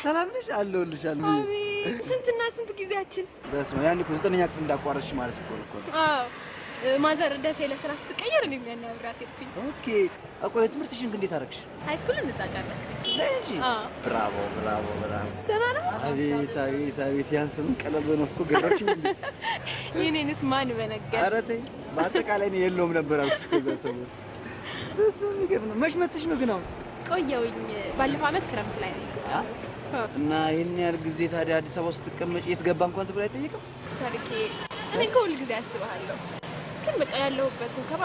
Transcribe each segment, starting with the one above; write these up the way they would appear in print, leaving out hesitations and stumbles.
ሰላም ነሽ? አለሁልሽ አልኩ። አቤት ስንትና ስንት ጊዜያችን። በስመ አብ ያኔ እኮ 9ኛ ክፍል እንዳቋረጥሽ ማለት እኮ ነው። አዎ ማዘር ደሴ ለስራ ስትቀየር እኔም ያን አብራት ሄድኩኝ። ኦኬ አቆይ ትምህርትሽን እንዴት አደረግሽ? ሃይ ስኩል እንዛ ጨረስኩኝ። ለጂ ብራቮ ብራቮ ብራቮ። ደህና ነው? አቤት አቤት አቤት ያን ስም ቀለብ ነው እኮ ገረችኝ እንዴ? የኔንስ ማን በነገር? ኧረ ተይ በአጠቃላይ ነው የለውም ነበር አልኩሽ ከዛ ሰሞን። በስመ አብ የሚገርም ነው። መች መጥተሽ ነው ግን አሁን? ቆየሁኝ ባለፈው አመት ክረምት ላይ ነው። እና ይሄን ያህል ጊዜ ታዲያ አዲስ አበባ ስትቀመጪ የት ገባ እንኳን ትብላ አይጠየቅም? ታሪኬ እኔ እኮ ሁል ጊዜ አስባለሁ ግን በቃ ያለሁበት ወከባ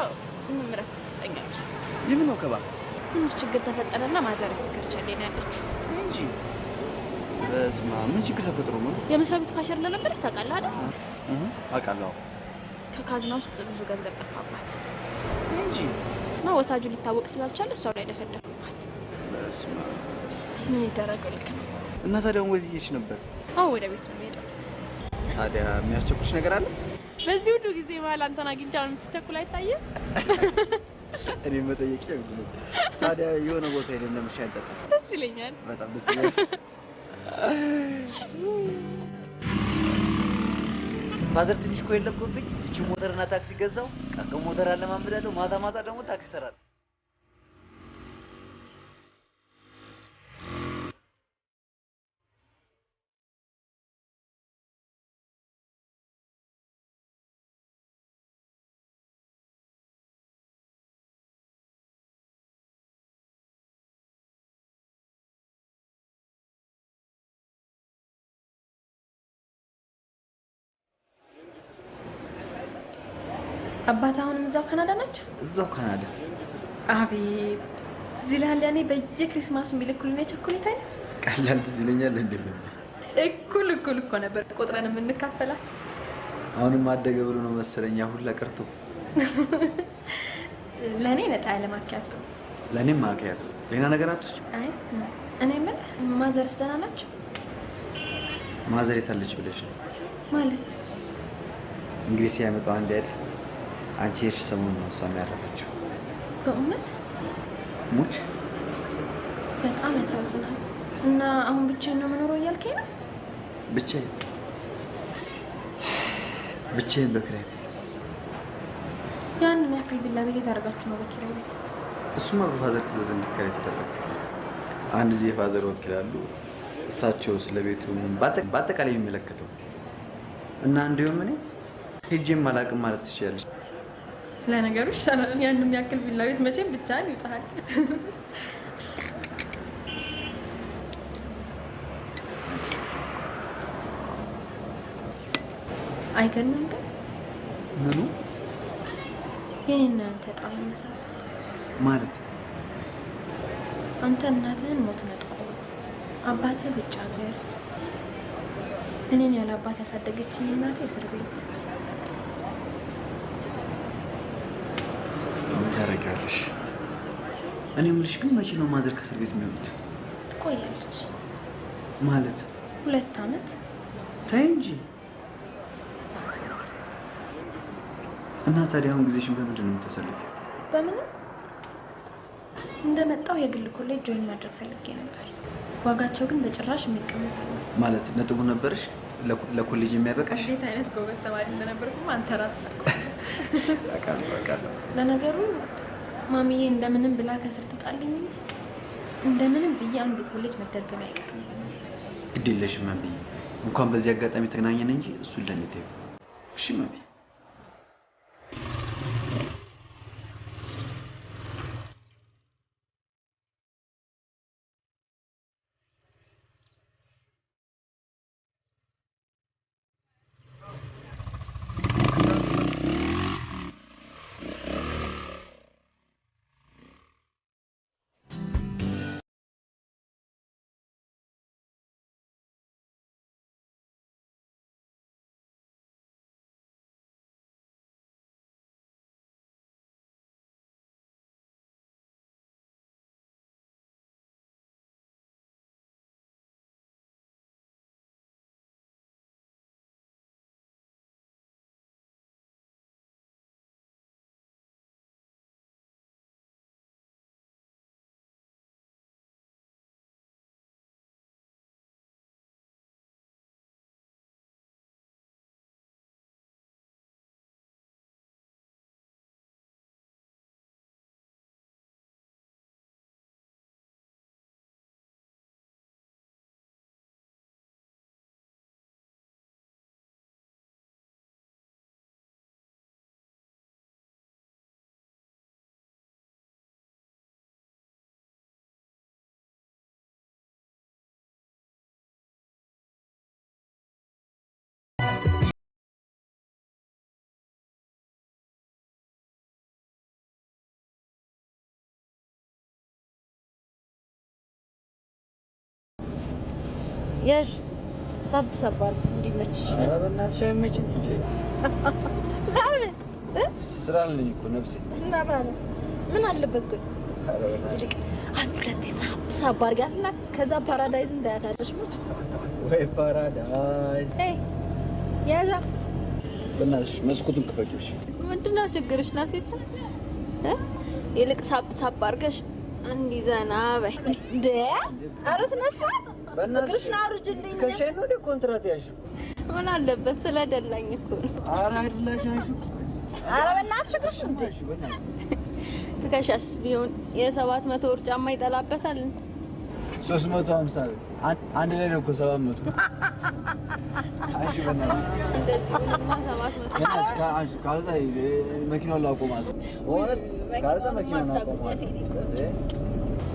ምንም እረፍት ትሰጠኛለች። የምን ወከባ? ትንሽ ችግር ተፈጠረና ማዘር ስከርቻለኝ ያለችው እንጂ በስመ አብ ምን ችግር ተፈጥሮ ነው? የመስሪያ ቤቱ ካሸር ለነበረች ታውቃለህ አይደል? አውቃለሁ። ከካዝና ውስጥ ብዙ ገንዘብ ጠፋባት እንጂ እና ወሳጁ ሊታወቅ ስላልቻለ እሷ ላይ ደፈደፉባት። በስመ አብ ምን ይደረጋል? ልክ ነው። እና ታዲያ ወዴት እየሄድሽ ነበር? አሁን ወደ ቤት ነው የምሄደው። ታዲያ የሚያስቸኩልሽ ነገር አለ? በዚህ ሁሉ ጊዜ መሀል አንተን አግኝቻለሁ የምትቸኩል አይታየም? እኔ መጠየቅ ነው። ታዲያ የሆነ ቦታ ሄደን ለምሻ እንጠጣ። ደስ ይለኛል። በጣም ደስ ይላል። ፋዘር ትንሽ ኮይል ለቆብኝ እቺ ሞተርና ታክሲ ገዛው። ቀቀ ሞተር አለማምዳለሁ። ማታ ማታ ደግሞ ታክሲ ሰራል። አባት አሁንም እዛው ካናዳ ናቸው? እዛው ካናዳ። አቤት እዚህ ላይ ያኔ በየክሪስማሱ የሚልኩልን የቸኮሌት አይነት ቀላል ትዝ ይለኛል እንዴ? እኩል እኮ ነበር ቆጥረን የምንካፈላት። አሁንም አደገ ብሎ ነው መሰለኝ ሁላ ቀርቶ። ለኔ ነጣ ያለ ማኪያቶ። ለኔም ማኪያቶ። ሌላ ነገር አትወጪ? አይ እኔ የምልህ ማዘርስ ደህና ናቸው? ማዘር የታለች ብለሽ ነው? ማለት እንግሊዝ ሲያመጣው አንድ አይደል? አንቺ እሺ ሰሞኑን ነው እሷም ያረፈችው። በእውነት ሙች በጣም ያሳዝናል። እና አሁን ብቻዬን ነው የምኖረው እያልከኝ ነው? ብቻዬን በኪራይ ቤት። ያንን ያክል ቢላ ቤት ታደርጋችሁ ነው በኪራይ ቤት? እሱማ በፋዘር ትዕዛዝ እንዲከራይ ተደረገ። አንድ ጊዜ ፋዘር ወክላሉ እሳቸው ስለቤቱ በአጠቃላይ የሚመለከተው እና እንደውም እኔ ሄጄም አላውቅም ማለት ትችያለሽ። ለነገሩ ይሻላል። ያንን ያክል ቢላ ቤት መቼም ብቻህን ይውጣል። አይገርምም ግን? ምኑ? የኔና አንተ ጣም መሳሰል ማለት አንተ እናትህን ሞት ነጥቆ አባትህ ውጭ ሀገር፣ እኔን ያለ አባት ያሳደገችኝ እናቴ እስር ቤት። ምን ታረጋለሽ? እኔ የምልሽ ግን መቼ ነው ማዘር ከእስር ቤት የሚወጡት? ትቆያለች ማለት 2 አመት። ተይ እንጂ። እና ታዲያ አሁን ጊዜሽን በምንድን ነው የምታሳልፊው? በምንም እንደመጣው የግል ኮሌጅ ጆይን ማድረግ ፈልጌ ነበር። ዋጋቸው ግን በጭራሽ የሚቀመስ አይደለም። ማለት ነጥቡ ነበርሽ ለኮሌጅ የሚያበቃሽ? እንዴት አይነት ጎበዝ ተማሪ እንደነበርኩማ አንተ ራስህ ታውቃለህ። አውቃለሁ። ለነገሩ ማሚዬ እንደምንም ብላ ከስር ትጣልኝ እንጂ እንደምንም ብዬ አንዱ ኮሌጅ መደገም አይቀርም። ግድ የለሽም ማሚዬ። እንኳን በዚህ አጋጣሚ ተገናኘን እንጂ እሱን ለኔ ተይው። እሺ ማሚዬ። ያሽ ሳብ እንዲመችሽ። ኧረ በእናትሽ አይመችም እንጂ ለምን ስራ አለኝ እኮ ነፍሴ። እና ማለት ምን አለበት ግን ይልቅ አንድ ሁለት ሳብ አድርጋትና ከዛ ፓራዳይዝ እንዳያታለሽ ሞች ወይ ፓራዳይዝ። ያዣ በእናትሽ መስኮቱን ክፈችሽ። ምንድነው ችግርሽ? ናሴት ይልቅ ሳብ አድርገሽ እንዲዘና በይ እንደ አረስ ነሳ በእናትሽ ናርጅልኝ ከሸይ ነው ኮንትራት ያዥው። ምን አለበት ስለደላኝ እኮ ነው። ኧረ አይደላሽ። ኧረ በእናትሽ እሺ እንዴ ትከሻስ ቢሆን የ700 ብር ጫማ ይጠላበታል። 350 አንድ ላይ ነው እኮ 700። አይሽ በእናትሽ እንደዚህ ካሽ ካልዛ መኪናውን ላቆማት ወለት ካልዛ መኪናውን ላቆማት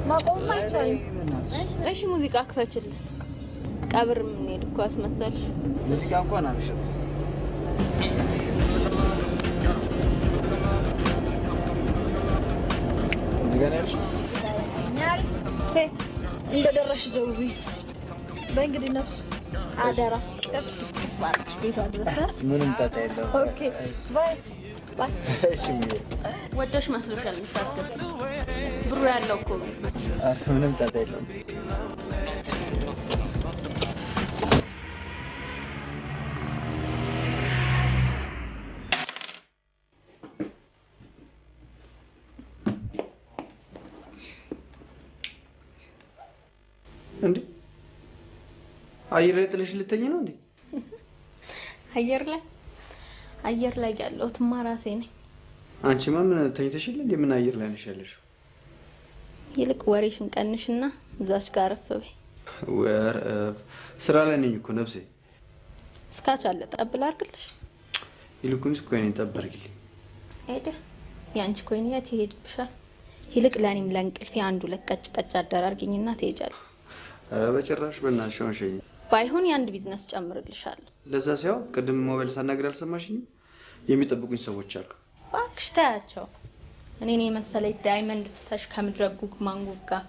ማቆም አይቻልም። እሺ ሙዚቃ ክፈችልን። ቀብር ምን ሄድ እኮ አስመሰልሽ። ሙዚቃ እንኳን አልሽም። እዚህ ጋር ነሽ እንደደረሽ ደውዪ። በእንግዲህ ነፍስ አደራ ከፍት ባልሽ ቤቷ ድረስ ምንም ጣጣ የለውም። ኦኬ ባይ ባይ። እሺ ወደሽ መስሎሻል የምታስገቢ ብሩ ያለው እኮ ቤት ነው። ምንም ጣጣ የለውም። እንዴ አየር ላይ ጥለሽ ልተኝ ነው እንዴ? አየር ላይ ያለሁትማ ራሴ ነኝ። አንቺማ ምን ተኝተሽል እንዴ? ምን አየር ላይ ነሽ ያለሽው? ይልቅ ወሬሽን ቀንሽና እዛች ጋር አረፍ በይ። ስራ ላይ ነኝ እኮ ነፍሴ። እስካች አለ ጠብል አድርግልሽ። ይልቁንስ ኮይኔን ጠብ አድርጊልኝ። ሄደ ያንቺ ኮይን የት ይሄድብሻል? ይልቅ ለኔም ለእንቅልፌ አንዱ ለቀጭ አደራርጊኝና ትሄጃለሽ። በጭራሽ በእናትሽ ሸኝ። ባይሆን የአንድ ቢዝነስ ጨምርልሻለሁ። ለዛ ሲያው ቅድም ሞባይል ሳናግር አልሰማሽኝም? የሚጠብቁኝ ሰዎች አሉ። እባክሽ ታያቸው። እኔን የመሰለኝ ዳይመንድ ፍተሽ ከምድረጉግ ማንጉግ ጋር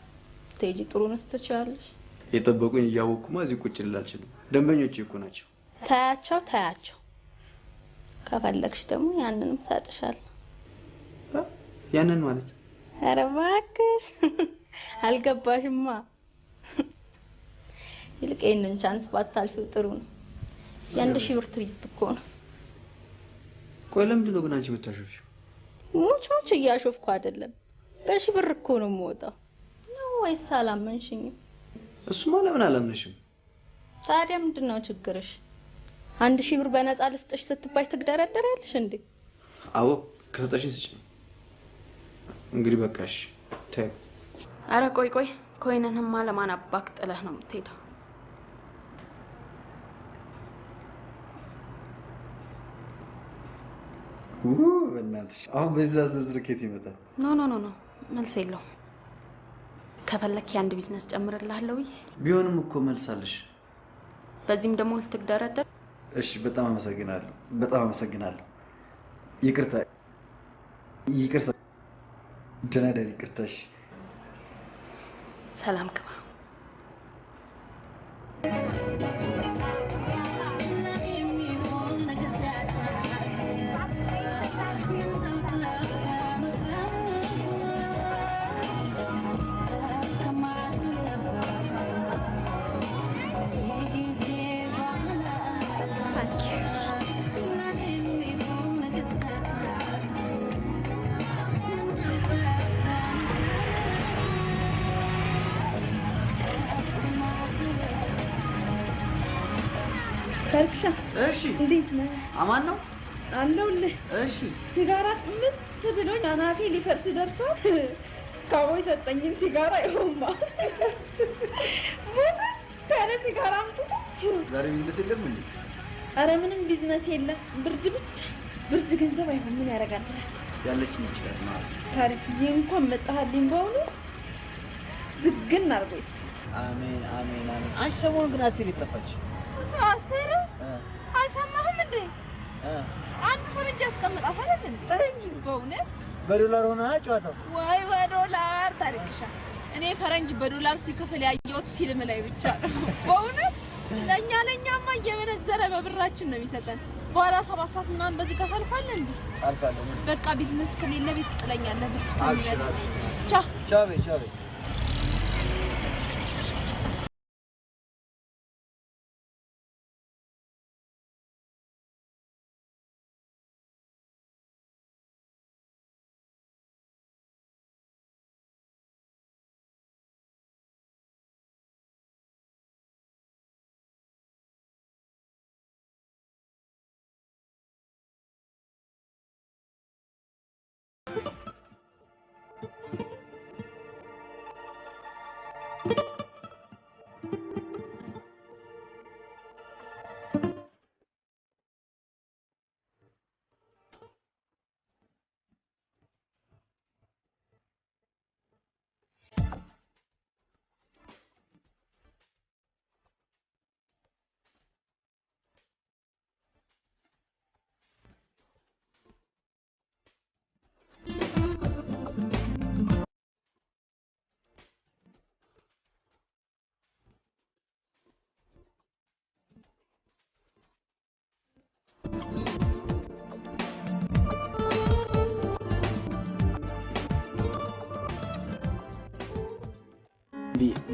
ትሄጂ ጥሩ ነስ ትችያለሽ። የጠበቁኝ እያወቅኩማ እዚህ ቁጭ ልል አልችልም። ደንበኞቼ እኮ ናቸው። ታያቸው። ከፈለግሽ ደግሞ ያንንም ሰጥሻለሁ። ያንን ማለት? ኧረ እባክሽ አልገባሽማ። ይልቅ ይሄንን ቻንስ ባታልፊው ጥሩ ነው። የ1000 ብር ትሪፕ እኮ ነው። ቆይ ለምንድን ነው ግን አንቺ የምታሾፊው? ሙቾች እያሾፍኩ አይደለም። በ1000 ብር እኮ ነው የምወጣው። ነው ወይስ አላመንሽኝም? እሱማ ለምን አላምንሽም? ታዲያ ምንድነው ችግርሽ? 1000 ብር በነፃ ልስጥሽ ስትባይ ትግደረደሪያለሽ እንዴ? አዎ ከሰጠሽኝ ስጭኝ። እንግዲህ በቃሽ ተይ። አረ ቆይ ኮይንንማ ለማን አባክ ጥለህ ነው የምትሄደው? በእናትሽ አሁን በዛ ዝርዝር ከየት ይመጣል? ኖ መልስ የለውም። ከፈለክ የአንድ ቢዝነስ ጨምርልሃለሁ ብዬ ቢሆንም እኮ መልሳለሽ። በዚህም ደግሞ ልትግደረደር? እሺ በጣም አመሰግናለሁ። ይቅርታ ደህና ደሪ። ይቅርታሽ። ሰላም ግባ። ታርክሻ እሺ እንዴት ነህ? አማን ነው አለሁልህ። እሺ ሲጋራት ምን ትብሎኝ አናቴ ሊፈርስ ደርሷል። ካቦይ ሰጠኝን ሲጋራ ይሆንማ ሞት ታረ ሲጋራ አምጥቶ ዛሬ ቢዝነስ የለም እንዴ? አረ ምንም ቢዝነስ የለም። ብርድ ብቻ። ብርድ ገንዘብ አይሆን ምን ያደርጋል? ያለችን ይችላል ማለት ታሪክዬ እንኳን መጣሃልኝ በእውነት ዝግን አድርጎ ይስጥ። አሜን። አንቺ ሰሞኑን ግን አስቴር ይጠፋች። አስቴር አልሰማህም እንዴ? አንድ ፈረንጅ ያስቀምጣት አይደል እንዴ? በእውነት በዶላር ሆነ ጨዋታው። ወይ በዶላር ታሪክሻ። እኔ ፈረንጅ በዶላር ሲከፈል ያየሁት ፊልም ላይ ብቻ ነው። በእውነት ለኛማ እየመነዘረ በብራችን ነው የሚሰጠን። በኋላ 7 ሰዓት ምናምን በዚህ ጋር ታልፋለህ እንዴ? አልፋለሁ። በቃ ቢዝነስ ከሌለ ቤት ትጥለኛለህ። ብርቱ አብሽር። ቻው ቻው።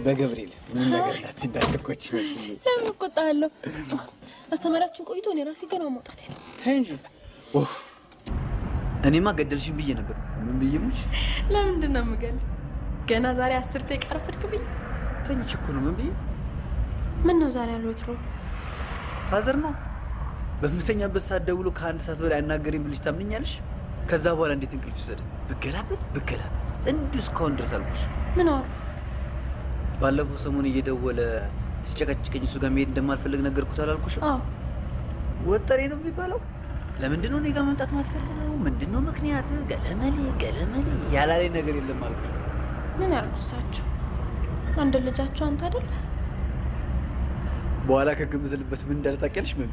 በገብርኤል ምን ነገር እንዳትቆጪ ይመስል ለምን እቆጣለሁ? አስተማሪያችን ቆይቶ እኔ ራሴ ገና መውጣት ነው። ተይ እንጂ እኔማ ገደልሽኝ ብዬ ነበር። ምን ብዬ ሙች? ለምንድን ነው የምገል? ገና ዛሬ 10 ደቂቃ ረፈድክብኝ። ተኝቼ እኮ ነው። ምን ብዬ? ምን ነው ዛሬ አልወትሮ ፋዘር ነው በምተኛበት ሰዓት ደውሎ ከ1 ሰዓት በላይ አናገረኝ ብልሽ ታምኛለሽ? ከዛ በኋላ እንዴት እንቅልፍ ይወሰደ? ብገላበት እንዲሁ እስካሁን ድረስ አልኩሽ። ምን አወሩ? ባለፈው ሰሞን እየደወለ ሲጨቀጭቀኝ እሱ ጋር መሄድ እንደማልፈልግ ነገርኩት አላልኩሽም? አዎ። ወጠሬ ነው የሚባለው። ለምንድን ነው እኔ ጋር መምጣት ማትፈልገው? ምንድነው ምክንያት? ገለመሌ ያላለኝ ነገር የለም አልኩሽ። ምን ያርጉ እሳቸው? አንድ ልጃቸው አንተ አይደል? በኋላ ከግምዝልበት ምን እንዳለ ታውቂያለሽ? ምን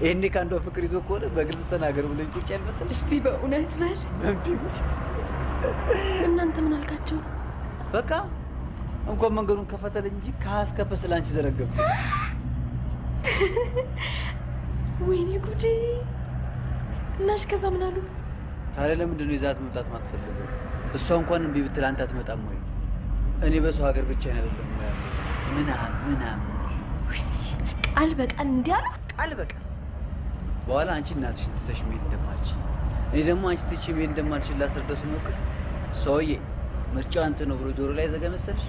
ይሄኔ ከአንዷ ፍቅር ይዞ ከሆነ በግልጽ ተናገር ብለኝ ቁጭ ያልመሰለሽ? እስቲ በእውነት በል። እናንተ ምን አልካቸው? በቃ እንኳን መንገዱን ከፈተልኝ እንጂ ከሀስከፈ ስላንቺ ዘረገፍ። ወይኔ ጉዴ! እናሽ ከዛ ምን አሉ? ታዲያ ለምንድን ነው ይዛት መምጣት ማትፈልገው? እሷ እንኳን እምቢ ብትል አንተ አትመጣም ወይ? እኔ በሰው ሀገር ብቻ አይደለም ወይ ምናምን ቃል በቃል እንዲህ አሉ። ቃል በቃል በኋላ አንቺ እናትሽን ትተሽ መሄድ እንደማልችል እኔ ደግሞ አንቺ ትቼ መሄድ እንደማልችል ላስረዳው ስሞክር ሰውዬ ምርጫው አንተ ነው ብሎ ጆሮ ላይ ዘጋ መሰለሽ።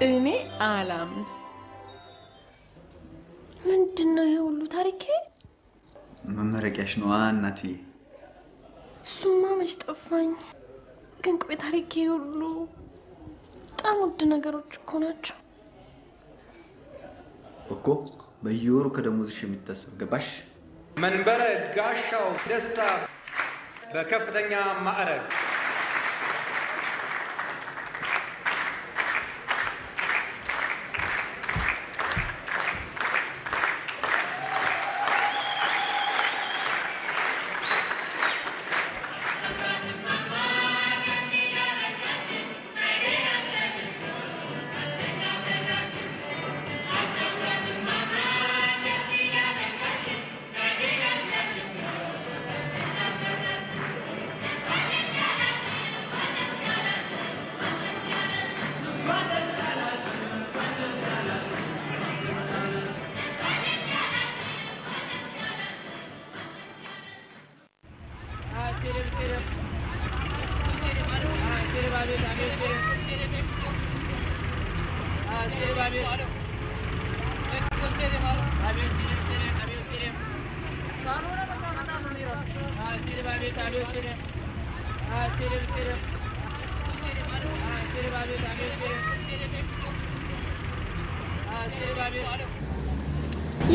እኔ አላምን። ምንድነው ይሄ ሁሉ ታሪኬ? መመረቂያሽ ነው እናቴ። እሱማ መች ጠፋኝ። ግን ቆይ ታሪኬ ሁሉ በጣም ውድ ነገሮች እኮ ናቸው እኮ። በየወሩ ከደሞዝሽ የሚታሰብ ገባሽ? መንበረ ጋሻው ደስታ በከፍተኛ ማዕረግ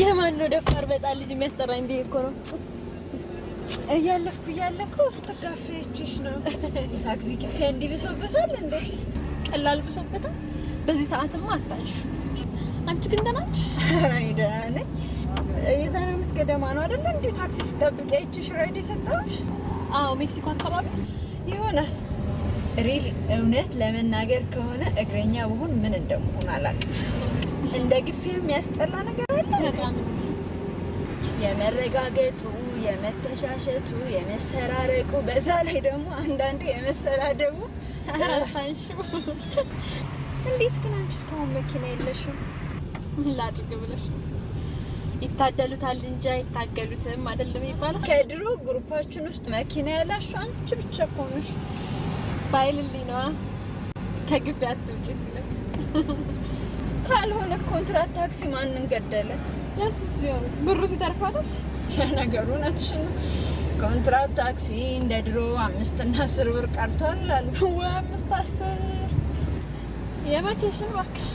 የማን ነው ደፋር በጻል ልጅ የሚያስጠራኝ ብዬ እኮ ነው እያለፍኩ ውስጥ ጋፌችሽ ነው ታክሲ ግፊያ እንዲብሶበታል እንዴ ቀላል ብሶበታል በዚህ ሰዓትማ አታንሽ አንቺ ግን ደናች አይደለ የዛሬ አመት ገደማ ነው አይደል እንዴ ታክሲ ስጠብቅ አይችሽ ራይድ የሰጣሽ አዎ ሜክሲኮ አካባቢ ይሆናል ሪል እውነት ለመናገር ከሆነ እግረኛ ብሆን ምን እንደምሆን አላውቅም እንደ ግፊያ የሚያስጠላ ነገር አለ በጣም የመረጋገጡ የመተሻሸቱ የመሰራረቁ በዛ ላይ ደግሞ አንዳንዴ የመሰላደቡ አንሹ እንዴት ግን አንቺ እስካሁን መኪና የለሽም ላድርግ ብለሽ ይታደሉታል እንጂ አይታገሉትም አይደለም ይባላል ከድሮ ግሩፓችን ውስጥ መኪና ያላሽ አንቺ ብቻ ሆነሽ ባይልልኝ ነው ከግቢ አትውጪ ሲለ ካልሆነ ኮንትራት ታክሲ ማንን ገደለ ያሱስ ቢሆን ብሩ ሲተርፍ አይደል ነገሩ ነትሽን ኮንትራት ታክሲ እንደ ድሮ 5 እና 10 ብር ቀርቷል አሉ 5 10 የመቼሽን እባክሽ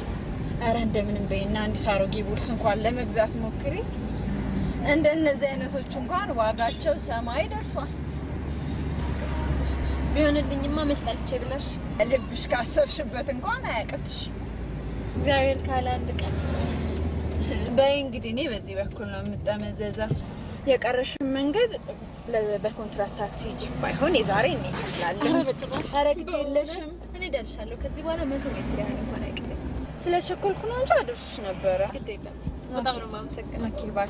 አረ እንደምንም በይና አንድ ሳሮጌ ቦርስ እንኳን ለመግዛት ሞክሪ እንደነዚህ አይነቶች እንኳን ዋጋቸው ሰማይ ደርሷል ቢሆንልኝማ መስጣልቼ ብለሽ ልብሽ ካሰብሽበት እንኳን አያቅትሽ እግዚአብሔር ካለ አንድ ቀን በይ እንግዲህ እኔ በዚህ በኩል ነው የምጠመዘዘው የቀረሽን መንገድ በኮንትራት ታክሲ ጂፕ ባይሆን የዛሬ እኔ ይችላል አረ በጭራሽ አረ ግድ የለሽም እኔ ደርሻለሁ ከዚህ በኋላ 100 ሜትር ያህል እንኳን አይቀርም ስለሸኮልኩ ነው እንጂ አድርሽ ነበር ግድ የለም በጣም ነው የማመሰግነው ኦኬ ባይ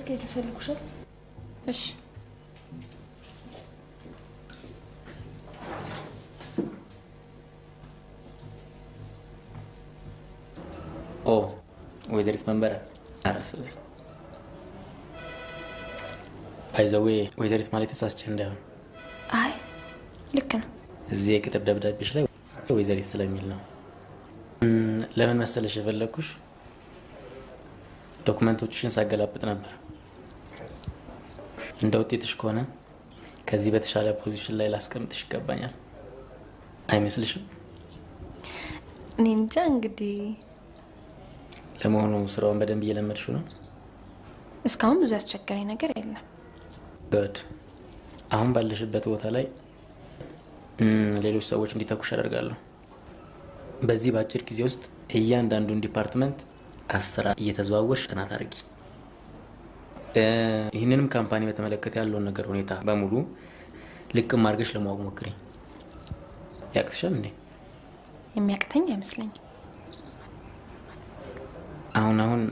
ስኬጁ ፈልጉሻል እሺ ኦ ወይዘሪት መንበረ አረፍ በይ ባይዘዌ ወይዘሪት ማለት ተሳስቼ እንዳይሆን አይ ልክ ነው እዚህ የቅጥር ደብዳቤሽ ላይ ወይዘሪት ስለሚል ነው ለምን መሰለሽ የፈለኩሽ ዶክመንቶችሽን ሳገላብጥ ነበር እንደ ውጤትሽ ከሆነ ከዚህ በተሻለ ፖዚሽን ላይ ላስቀምጥሽ ይገባኛል አይመስልሽም እኔ እንጃ እንግዲህ ለመሆኑ ስራውን በደንብ እየለመድሽው ነው እስካሁን ብዙ ያስቸገረኝ ነገር የለም ጉድ አሁን ባለሽበት ቦታ ላይ ሌሎች ሰዎች እንዲተኩሽ አደርጋለሁ በዚህ ባጭር ጊዜ ውስጥ እያንዳንዱን ዲፓርትመንት አሰራ እየተዘዋወርሽ ጥናት አድርጊ ይህንንም ካምፓኒ በተመለከተ ያለውን ነገር ሁኔታ በሙሉ ልቅም አድርገሽ ለማወቅ ሞክሪ ያቅትሻል እንዴ የሚያቅተኝ አይመስለኝም አሁን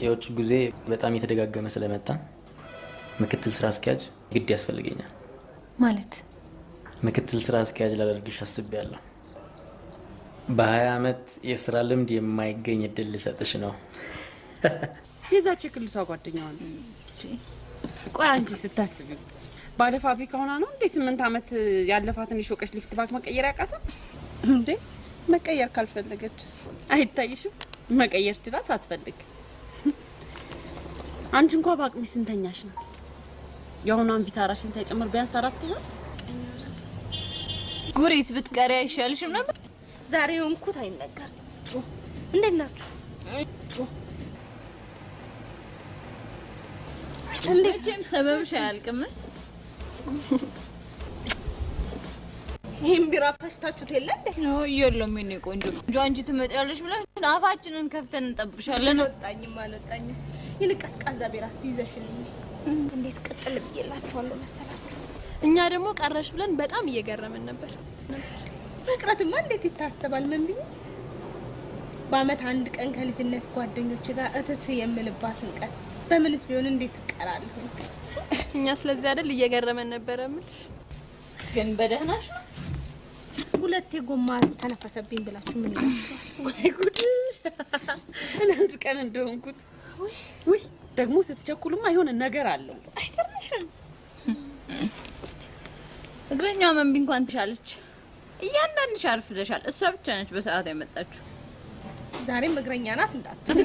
የውጭ ጊዜ በጣም የተደጋገመ ስለመጣ ምክትል ስራ አስኪያጅ ግድ ያስፈልገኛል ማለት ምክትል ስራ አስኪያጅ ላደርግሽ አስቤያለሁ በ20 አመት የስራ ልምድ የማይገኝ እድል ልሰጥሽ ነው የዛች ክልሷ ጓደኛዋ ነው ቆይ አንቺ ስታስቢ ባለ ፋብሪካ ሆና ነው እንዴ 8 አመት ያለፋትን ሾቀሽ ሊፍት ባክ መቀየር ያቃታት እንዴ መቀየር ካልፈለገች አይታይሽም መቀየር ትላ ሳትፈልግ አንቺ እንኳን ባቅሚ ስንተኛሽ ነው ያውናን ቪታራሽን ሳይጨምር ቢያንስ 4 ይሆን ጉሪት ብትቀሪ አይሻልሽም ነበር ዛሬ እንኩት አይነገር እንዴት ናችሁ እንዴትም ሰበብሽ አያልቅም ይሄን ቢራ ፈሽታችሁት የለ እንዴ ነው የለም የኔ ቆንጆ አንቺ ትመጣለሽ ብለሽ አፋችንን ከፍተን እንጠብቅሻለን ወጣኝም አልወጣኝም ይልቅ ቀዝቃዛ ቢራ እስቲ ይዘሽልኝ እንዴት ቀጥል ብዬላችኋለሁ መሰላችሁ እኛ ደግሞ ቀረሽ ብለን በጣም እየገረመን ነበር መቅረትማ እንዴት ይታሰባል ምን ብዬ በአመት አንድ ቀን ከልጅነት ጓደኞቼ ጋር እትት የምልባትን ቀን በምንስ ቢሆን እንዴት ትቀራለሁ እኛ ስለዚህ አይደል እየገረመን ነበር እምልሽ ግን በደህናሽ ነው ሁለቴ ጎማ ተነፈሰብኝ ብላችሁ ምን ይላችኋል ወይ ጉድ አንድ ቀን እንደሆንኩት ውይ ደግሞ ስትቸኩልማ የሆነ ነገር አለው አይገርምሽም? እግረኛው መንቢ እንኳን ትሻለች። እያንዳንድሽ አርፍደሻል። እሷ ብቻ ነች በሰዓት ያመጣችሁ። ዛሬም እግረኛ ናት እንዳትል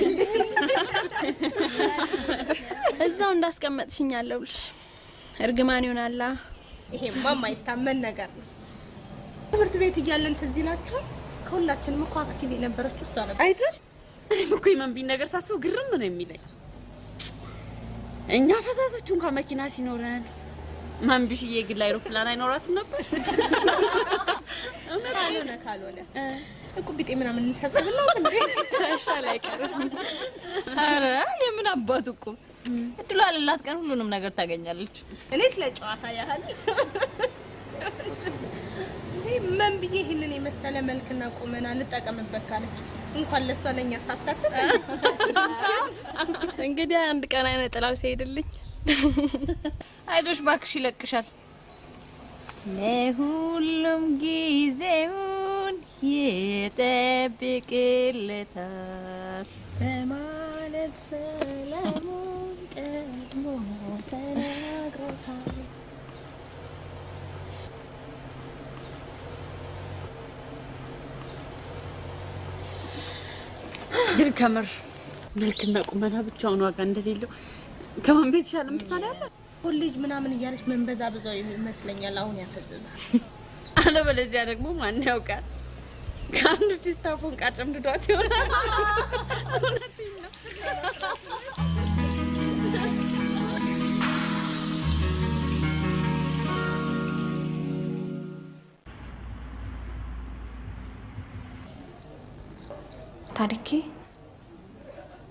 እዛው እንዳስቀመጥሽኝ አለውልሽ። እርግማን ይሆናላ። ይሄማ የማይታመን ነገር ነው። ትምህርት ቤት እያለን ትዝ ይላችኋል? ከሁላችንም እኮ አክቲቭ የነበረችው እሷ ነበር አይደል? እኔም እኮ የመንቢን ነገር ሳስበው ግርም ነው የሚለኝ። እኛ ፈሳሶቹ እንኳን መኪና ሲኖረን መንቢሽዬ የግል አይሮፕላን አይኖራትም ነበር። ካልሆነ እቁቢጤ ምናምን እንሰብስብና ሳይሻል አይቀርም። ኧረ የምን አባቱ እኮ እድሉ አለላት ቀን ሁሉንም ነገር ታገኛለች። እኔ ስለ ጨዋታ ያህል መንቢዬ ይሄንን የመሰለ መልክና ቁመና ልጠቀምበት ካለች እንኳን ለሷ ለኛ ሳታፍ እንግዲህ አንድ ቀን አይነ ጥላው ሲሄድልኝ አይዞሽ ባክሽ ይለቅሻል። ለሁሉም ጊዜውን ይጠብቅለታል በማለት ሰላሙን ቀድሞ ተናግሮታል። ግን ከምር መልክና ቁመና ብቻውን ዋጋ እንደሌለው ከማን ቤት ይሻል ምሳሌ አለ። ኮሌጅ ምናምን እያለች መንበዛ በዛው ይመስለኛል አሁን ያፈዘዛል። አለበለዚያ ደግሞ ማን ያውቃል ከአንዱ ቺስታፎን ቃጨምድዷት ይሆናል። እውነቴን ነው። ታሪኬ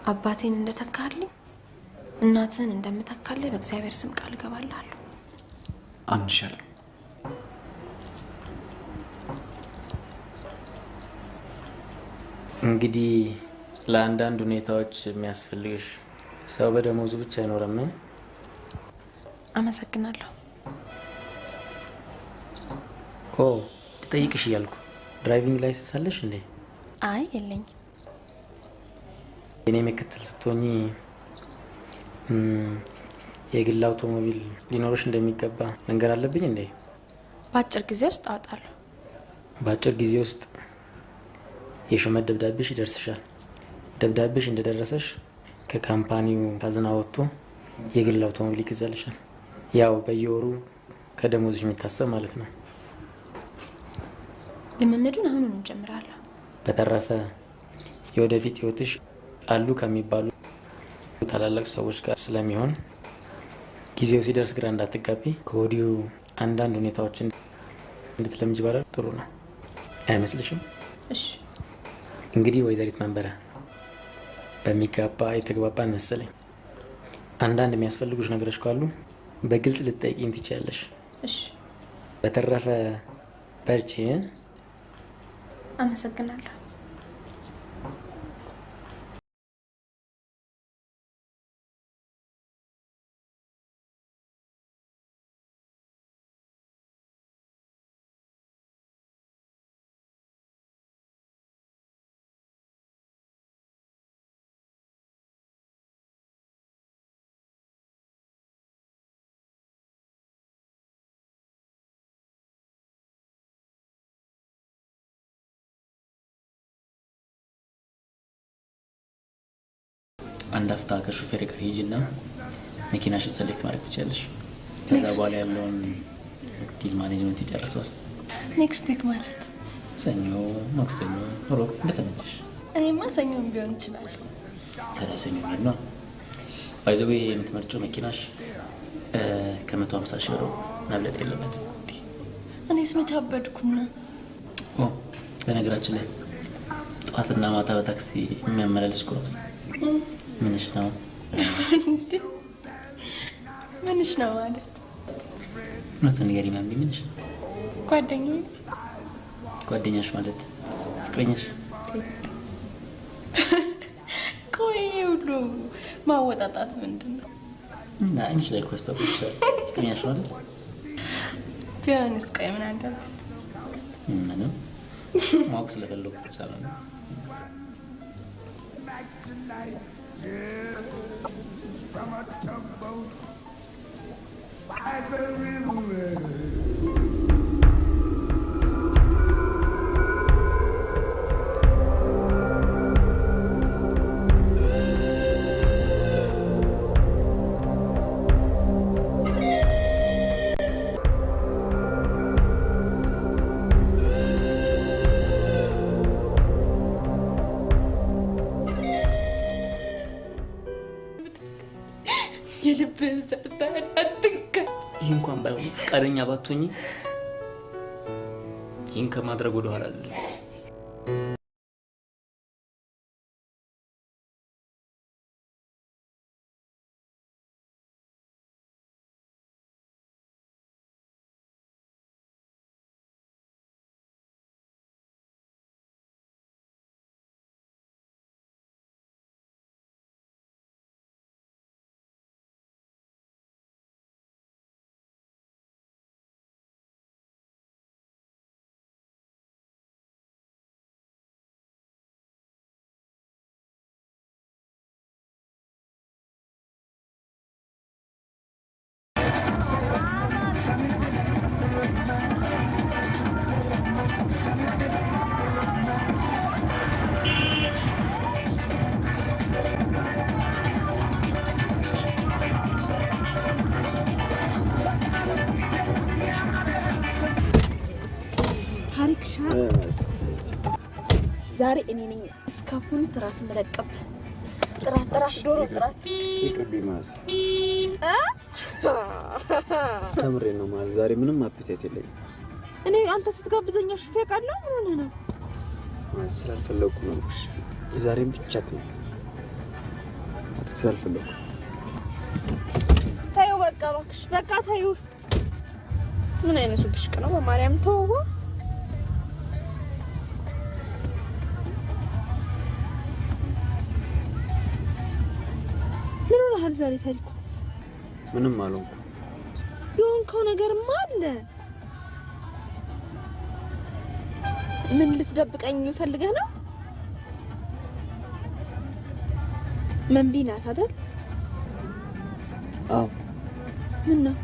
አባቴን እንደተካልኝ እናትን እንደምተካልኝ በእግዚአብሔር ስም ቃል ገባላለሁ። አንሻለሁ። እንግዲህ ለአንዳንድ ሁኔታዎች የሚያስፈልግሽ ሰው በደሞዙ ብቻ አይኖርም። አመሰግናለሁ። ኦ ትጠይቅሽ እያልኩ ድራይቪንግ ላይሰንስ አለሽ እንዴ? አይ የለኝም። የኔ ምክትል ስትሆኚ የግል አውቶሞቢል ሊኖርሽ እንደሚገባ መንገር አለብኝ እንዴ? በአጭር ጊዜ ውስጥ አወጣለሁ። በአጭር ጊዜ ውስጥ የሹመት ደብዳቤሽ ይደርስሻል። ደብዳቤሽ እንደደረሰሽ ከካምፓኒው ካዝና ወጥቶ የግል አውቶሞቢል ይገዛልሻል። ያው በየወሩ ከደሞዝሽ የሚታሰብ ማለት ነው። ልምምዱን አሁኑን እንጀምራለሁ። በተረፈ የወደፊት ህይወትሽ አሉ ከሚባሉ ታላላቅ ሰዎች ጋር ስለሚሆን ጊዜው ሲደርስ ግራ እንዳትጋቢ ከወዲሁ አንዳንድ ሁኔታዎችን እንድትለምጂ ባለ ጥሩ ነው። አይመስልሽም? እሺ። እንግዲህ ወይዘሪት መንበረ በሚገባ የተግባባን መሰለኝ። አንዳንድ የሚያስፈልጉሽ ነገሮች ካሉ በግልጽ ልትጠይቂኝ ትችያለሽ። እሺ። በተረፈ በርቺ። አመሰግናለሁ። አንድ አፍታ ከሹፌር ጋር ሂጂና መኪናሽን ሰሌክት ማድረግ ትችላለሽ። ከዛ በኋላ ያለውን ዲል ማኔጅመንት ይጨርሰዋል። ኔክስት ዊክ ማለት ሰኞ፣ ማክሰኞ፣ ሮብ እንደተመቸሽ። እኔማ ሰኞም ቢሆን ይችላል። ታዲያ ሰኞ ነው ባይዘዌ የምትመርጪው መኪናሽ ከ150 ሺህ ብር መብለጥ የለበትም። እኔስ መች አበድኩና። በነገራችን ላይ ጠዋትና ማታ በታክሲ የሚያመላልስ ጎረምሳ ምንሽ ነው? ምንሽ ነው ማለት? እውነቱን ንገሪኝ ማሚ፣ ምንሽ ነው? ጓደኛዬ። ጓደኛሽ ማለት ፍቅረኛሽ? ቆይ ሁሉ ማወጣጣት ምንድን ነው? እና አንቺ ላይ ኮስተው ይችላል ፍቅረኛሽ ማለት ቢያንስ ቆይ ምን አለበት? ምንም ማወቅ ስለፈለኩ ሳይሆን የልብህን ሰርተሃል አትንካ። ይህ እንኳን ባይሆን ፈቃደኛ ባትሆኚ ይህን ከማድረግ ወደ ኋላ አይደለም። ዛሬ እኔ ነኝ እስካሁን ትራት መለቀብ ጥራት ዶሮ ጥራት ይቅርብ ማስ ተምሬ ነው ማለት ዛሬ ምንም አፒታይት የለኝም። እኔ አንተ ስትጋብዘኛ ሹፌ ቃል ነው ነው ስላልፈለኩ ነው። እሺ ዛሬም ብቻ ተይ ስላልፈለኩ ታዩ በቃ እባክሽ በቃ ታዩ። ምን አይነቱ ብሽቅ ነው በማርያም ተወው። ምን ሆነሃል ዛሬ ታሪኩ? ምንም አልሆንኩም። የሆንከው ነገርማ አለ። ምን ልትደብቀኝ ፈልገህ ነው? መንቢ ናት አይደል? አዎ። ምን ነው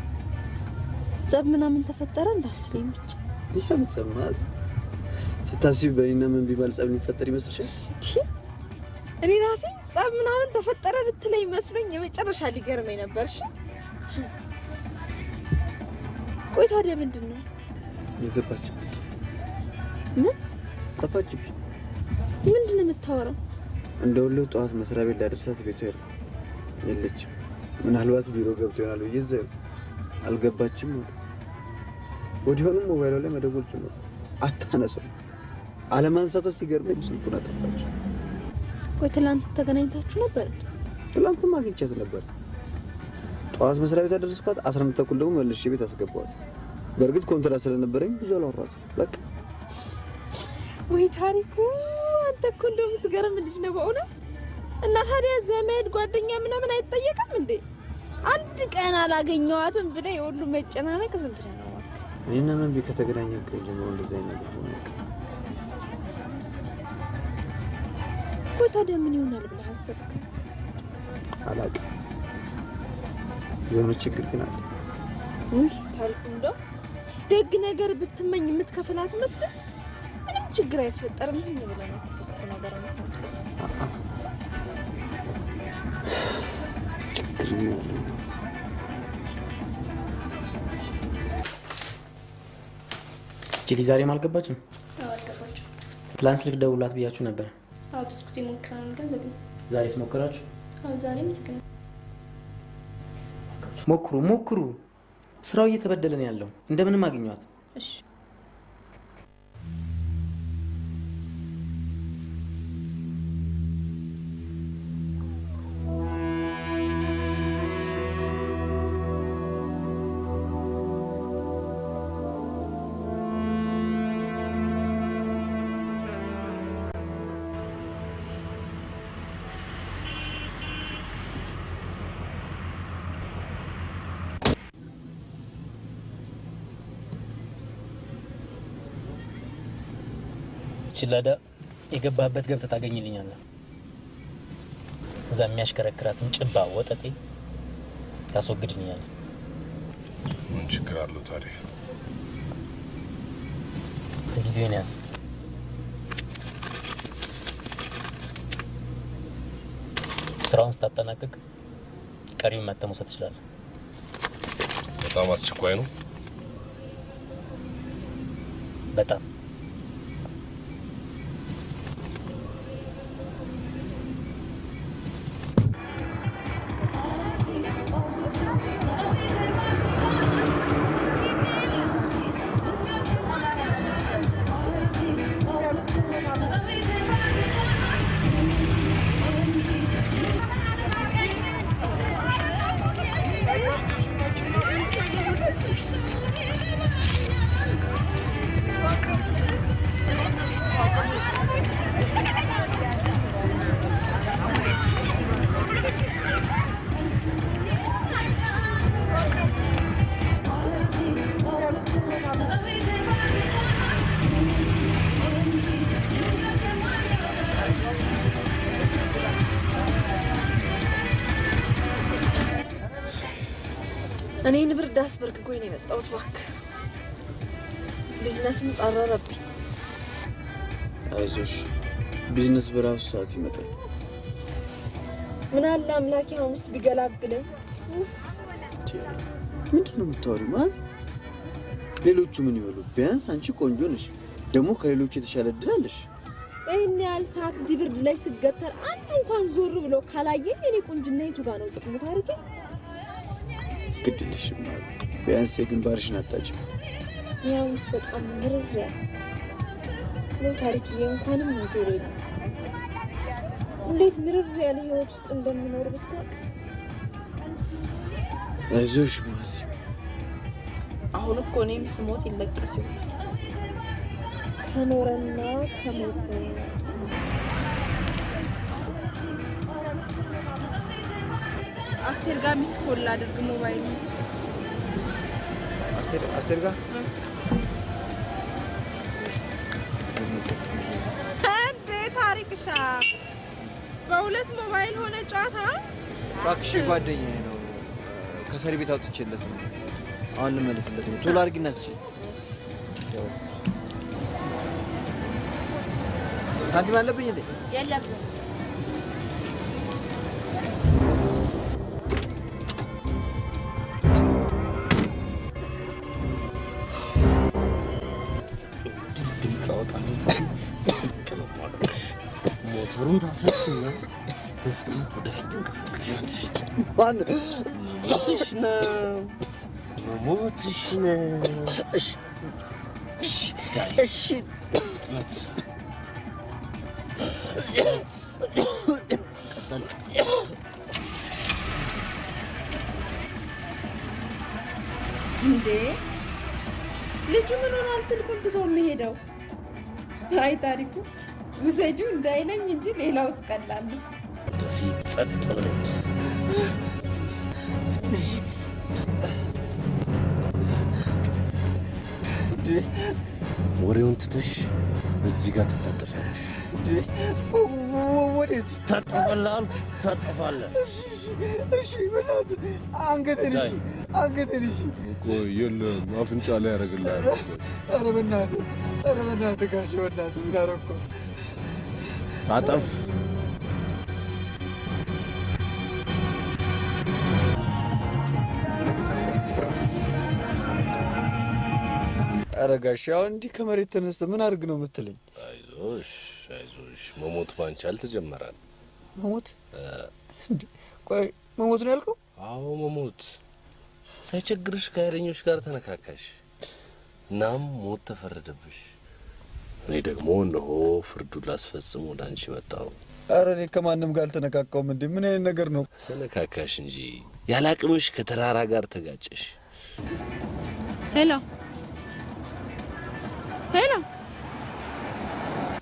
ጸብ ምናምን ተፈጠረ እንዳትለኝ ብቻ። ይሄን ሰማዝ ስታስቢ በእኔና መንቢ ባል ጸብ ሊፈጠር ይመስልሻል? እኔ ራሴ ጸብ ምናምን ተፈጠረ ልትለኝ መስሎኝ የመጨረሻ ሊገርመኝ ነበር። እሺ ቆይ ታዲያ ምንድን ነው የገባችበት? ምን ጠፋችብኝ? ምንድን ነው የምታወራው? እንደውለው ጠዋት መስሪያ ቤት ላደርሳት ቤቷ የለችም። ምናልባት ቢሮ ገብቶ ይሆናል ብዬ እዛው አልገባችም። ወዲያውኑ ሞባይሏ ላይ መደወል ጀመረ። አታነሳም። አለማንሳቷ ሲገርመኝ ስልኩን አጠፋች። ቆይ ትላንት ተገናኝታችሁ ነበር? ትላንትም አግኝቻት ነበር። ጠዋት መስሪያ ቤት አደረስኳት። 11 ተኩል ደግሞ መልሼ ቤት አስገባዋት። በእርግጥ ኮንትራት ስለነበረኝ ብዙ አላወራትም። በቃ ወይ ታሪኩ አንተ እኮ እንደው የምትገርም ልጅ ነው በእውነት። እና ታዲያ ዘመድ ጓደኛ ምናምን አይጠየቅም እንዴ? አንድ ቀን አላገኘዋትም ብለህ የሁሉ መጨናነቅ ዝም ብለህ ነው ማለት። እኔና መንቢ ከተገናኘን ቀን ጀምሮ እንደዚህ አይነት ነገር ሆነ። ቆይ ታዲያ ምን ይሆናል ብለህ አሰብክ? አላውቅም። የሆነ ችግር ግን አለ። ውይ ታሪኩ እንደው ደግ ነገር ብትመኝ የምትከፍላት መስለህ? ምንም ችግር አይፈጠርም። ዝም ብለህ ነው ክፉ ነገር የምታስበው። ችግር ነው ያለው። ቺሊ ዛሬም አልገባችም? አልገባችም። ትላንት ስልክ ደውላት ብያችሁ ነበር። አዎ ብዙ ጊዜ ሞክረናል ግን ዝግ ነው። ዛሬስ ሞከራችሁ? አዎ ዛሬም ዝግ ነው። ሞክሩ። ስራው እየተበደለ ነው ያለው። እንደምንም አግኘዋት። እሺ ችላዳ የገባህበት ገብተህ ታገኝልኛለህ። ከዛ የሚያሽከረክራትን ጭባ ወጠጤ ታስወግድኛል። ምን ችግር አለው ታዲያ? ለጊዜው ነው ያዝ። ስራውን ስታጠናቅቅ ቀሪውን መተህ መውሰድ ትችላለህ። በጣም አስቸኳይ ነው። በጣም እኔን ብርድ አስበርግጎኝ ነው የመጣሁት። እባክህ ቢዝነስም ጠረረብኝ። አይዞሽ ቢዝነስ በራሱ ሰዓት ይመጣል። ምን አለ አምላኬ ሐሙስ ቢገላግለኝ። ምንድነው የምታወሪው ማዝ? ሌሎቹ ምን ይበሉ? ቢያንስ አንቺ ቆንጆ ነሽ፣ ደግሞ ከሌሎቹ የተሻለ እድል አለሽ። ይሄን ያህል ሰዓት እዚህ ብርድ ላይ ስገተር አንድ እንኳን ዞር ብሎ ካላየኝ እኔ ቁንጅና የቱ ጋር ነው ጥቅሙ? ታሪኬ ግድልሽ ቢያንስ የግንባርሽን አታጭም። ያውስ በጣም ምርር ያለ ነው ታሪክዬ። እንኳንም ሆቴል ነው እንዴት ምርር ያለ ህይወት ውስጥ እንደምኖር ብታውቅ። አይዞሽ ማዝ። አሁን እኮ እኔም ስሞት ይለቀስ ይሆናል። ተኖረና ተሞተ። አስቴር ጋር ሚስ ኮል አድርግ ሞባይል ሚስ አስቴር ጋር እንዴ ታሪክሻ በሁለት ሞባይል ሆነ ጨዋታ። እባክሽ ጓደኛዬ ነው ከሰሪ ቤት አውጥቼለት ነው። አሁን ልመልስለት ነው። ቶሎ አድርጊና እስኪ ሳንቲም አለብኝ እንዴ? የለብም። ሞተሩን ታሰብኩና በፍጥነት ወደፊት እንቀሳቀሻለሽ። ሞትሽ ነው ሞትሽ ነው። እሺ እሺ ፍጥነት ቀጥል። እንዴ ልጁ ምን ሆኗል? ስልኩን ትቶ የሚሄደው? አይ ታሪኩ ውሰጂው እንዳይለኝ እንጂ ሌላው እስቀላል። ወደፊት ጸጥ ብለሽ ወሬውን ትተሽ እዚህ ጋር ትታጠፊያለሽ። ወዴት ታጠፋለህ? ታጠፋለህ። እሺ በእናትህ አንገቴን። እሺ አንገቴን። እሺ ቆይ የለም አፍንጫ ላይ ያደርግልሃል። ኧረ በእናትህ ጋሼ በእናትህ ምን አደረኩት? ታጠፍ። ኧረ ጋሼ አሁን እንዲህ ከመሬት ተነስተህ ምን አድርግ ነው የምትለኝ? አይዞሽ መሞት ባንቺ አልተጀመረም። መሞት? ቆይ መሞት ነው ያልከው? አዎ መሞት። ሳይቸግርሽ ከኃይለኞች ጋር ተነካካሽ፣ እናም ሞት ተፈረደብሽ። እኔ ደግሞ እነሆ ፍርዱን ላስፈጽም ወደ አንቺ መጣሁ። ኧረ እኔ ከማንም ጋር አልተነካካውም። እንዴ ምን አይነት ነገር ነው? ተነካካሽ እንጂ ያለ አቅምሽ ከተራራ ጋር ተጋጨሽ። ሄሎ ሄሎ።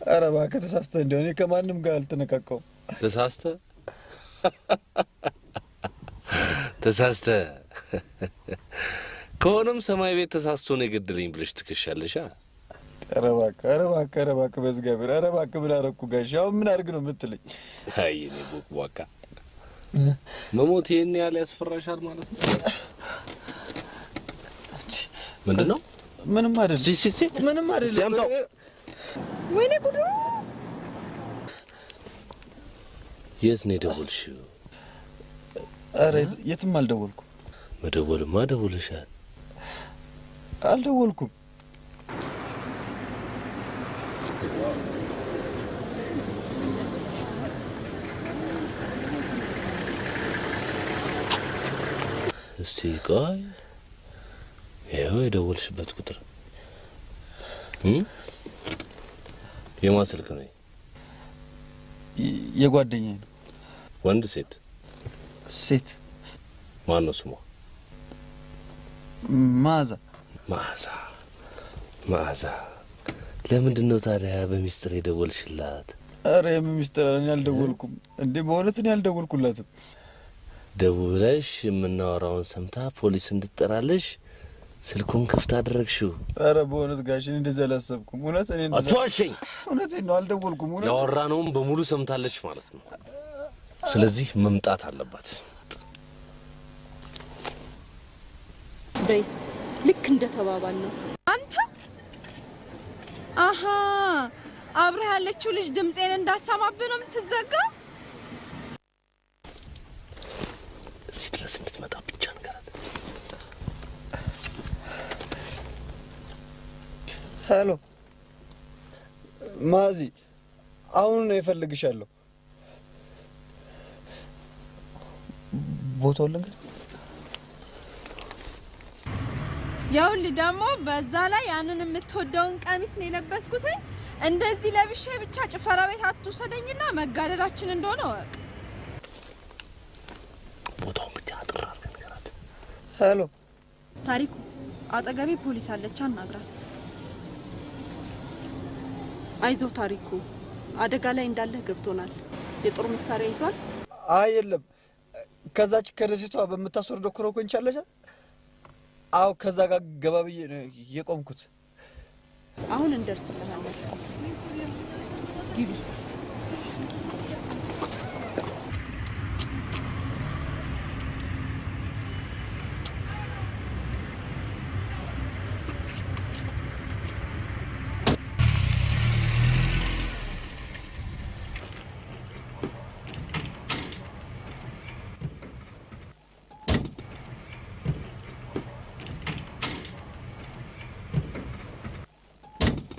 ኧረ እባክህ ተሳስተህ እንደሆነ ከማንም ጋር አልተነካካውም። ተሳስተህ ከሆነም ሰማይ ቤት ተሳስቶ ነው የገደለኝ ብለሽ ትከሻለሽ። ኧረ እባክህ በእግዚአብሔር ኧረ እባክህ ምን አደረኩ ጋሼ? አሁን ምን አድርግ ነው የምትለኝ? አይ እኔ ቦቅቧቃ መሞት ይሄን ያህል ያስፈራሻል ማለት ነው? ምንድነው? ምንም አይደለም። ምንም አይደለም። ወይኔ ጉዱ! የት ነው የደወልሽው? ኧረ የትም አልደወልኩም። መደወልማ ደውለሻል። አልደወልኩም። እስቲ ቆይ፣ ይኸው የደወልሽበት ቁጥር የማን ስልክ ነው? የጓደኛዬ ነው። ወንድ ሴት? ሴት። ማን ነው ስሟ? መዓዛ። መዓዛ ለምንድን ነው ታዲያ በሚስጥር የደወልሽላት? ኧረ የምን ሚስጥር? እኔ አልደወልኩም እንዴ! በእውነት እኔ አልደወልኩላትም። ደውለሽ የምናወራውን ሰምታ ፖሊስ እንድትጠራለሽ ስልኩን ክፍት አደረግሽው? ኧረ በእውነት ጋሽ እኔ እንደዛ አላሰብኩም። እውነት እኔ እንደዛ አትዋሸኝ። እውነቴን ነው፣ አልደወልኩም። እውነት ያወራነውን በሙሉ ሰምታለች ማለት ነው። ስለዚህ መምጣት አለባት። በይ ልክ እንደተባባል ነው። አንተ አሃ አብረህ ያለችው ልጅ ድምጼን እንዳሰማብህ ነው የምትዘጋው? እዚህ ድረስ እንድትመጣ ብቻ ንገራት። ሄሎ ማዚ፣ አሁን ነው እፈልግሻለሁ። ቦታው ልንገር። ያውል ደግሞ በዛ ላይ ያንን የምትወደውን ቀሚስ ነው የለበስኩት። እንደዚህ ለብሼ ብቻ ጭፈራ ቤት አትውሰደኝና መጋደላችን እንደሆነ ወቅ ቦታውን ብቻ አጥራ ንገራት። ሄሎ ታሪኩ፣ አጠገቤ ፖሊስ አለች፣ አናግራት። አይዞህ ታሪኩ፣ አደጋ ላይ እንዳለህ ገብቶናል። የጦር መሳሪያ ይዟል? አይ የለም። ከዛች ከደሴቷ በመታስወርደው ኮረኮንች አለሽ? አው ከዛ ጋር ገባ ብዬ ነው የቆምኩት። አሁን እንደርስልሃለን። ግቢ።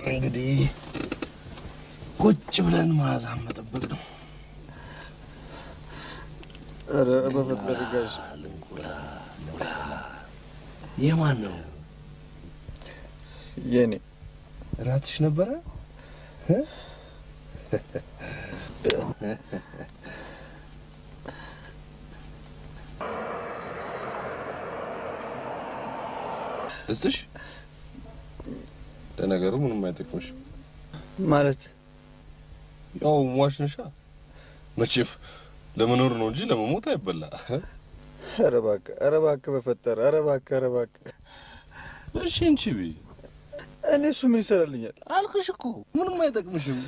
እንግዲህ ቁጭ ብለን መዓዛን መጠበቅ ነው። ኧረ በፈጠረ ጋሽ ሙላ የማን ነው? የኔ እራትሽ ነበረ? እስትሽ ለነገሩ ምንም አይጠቅምሽ ማለት ያው ዋሽንሻ መቼም ለመኖር ነው እንጂ ለመሞት አይበላ። ኧረ እባክህ በፈጠረ ኧረ እባክህ። እሺ እንቺ ቢ እኔ እሱ ምን ይሰራልኛል? አልኩሽ እኮ ምንም አይጠቅምሽም።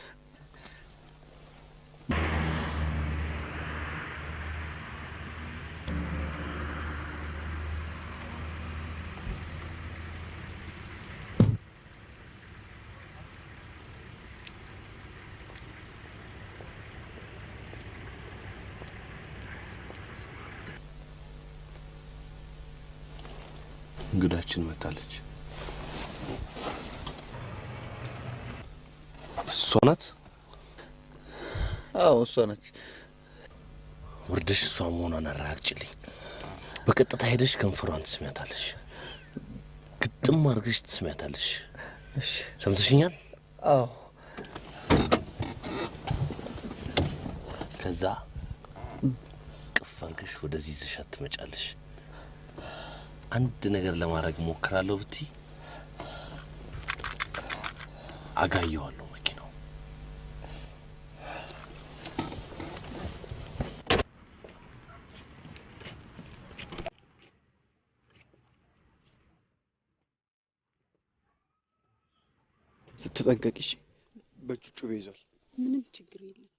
እንግዳችን መጣለች። እሷ ናት? አዎ እሷ ነች። ወርደሽ እሷ መሆኗን አረጋግጭልኝ። በቀጥታ ሄደሽ ከንፈሯን ትስሚያታለሽ፣ ግጥም አድርገሽ ትስሚያታለሽ። እሺ ሰምተሽኛል? አዎ። ከዛ ቅፍ አድርገሽ ወደዚህ ይዘሻት ትመጫለሽ። አንድ ነገር ለማድረግ ሞክራለሁ ብትይ አጋየዋለሁ መኪናው። ስትጠንቀቂሽ በጩጩ ይዟል። ምንም ችግር የለም።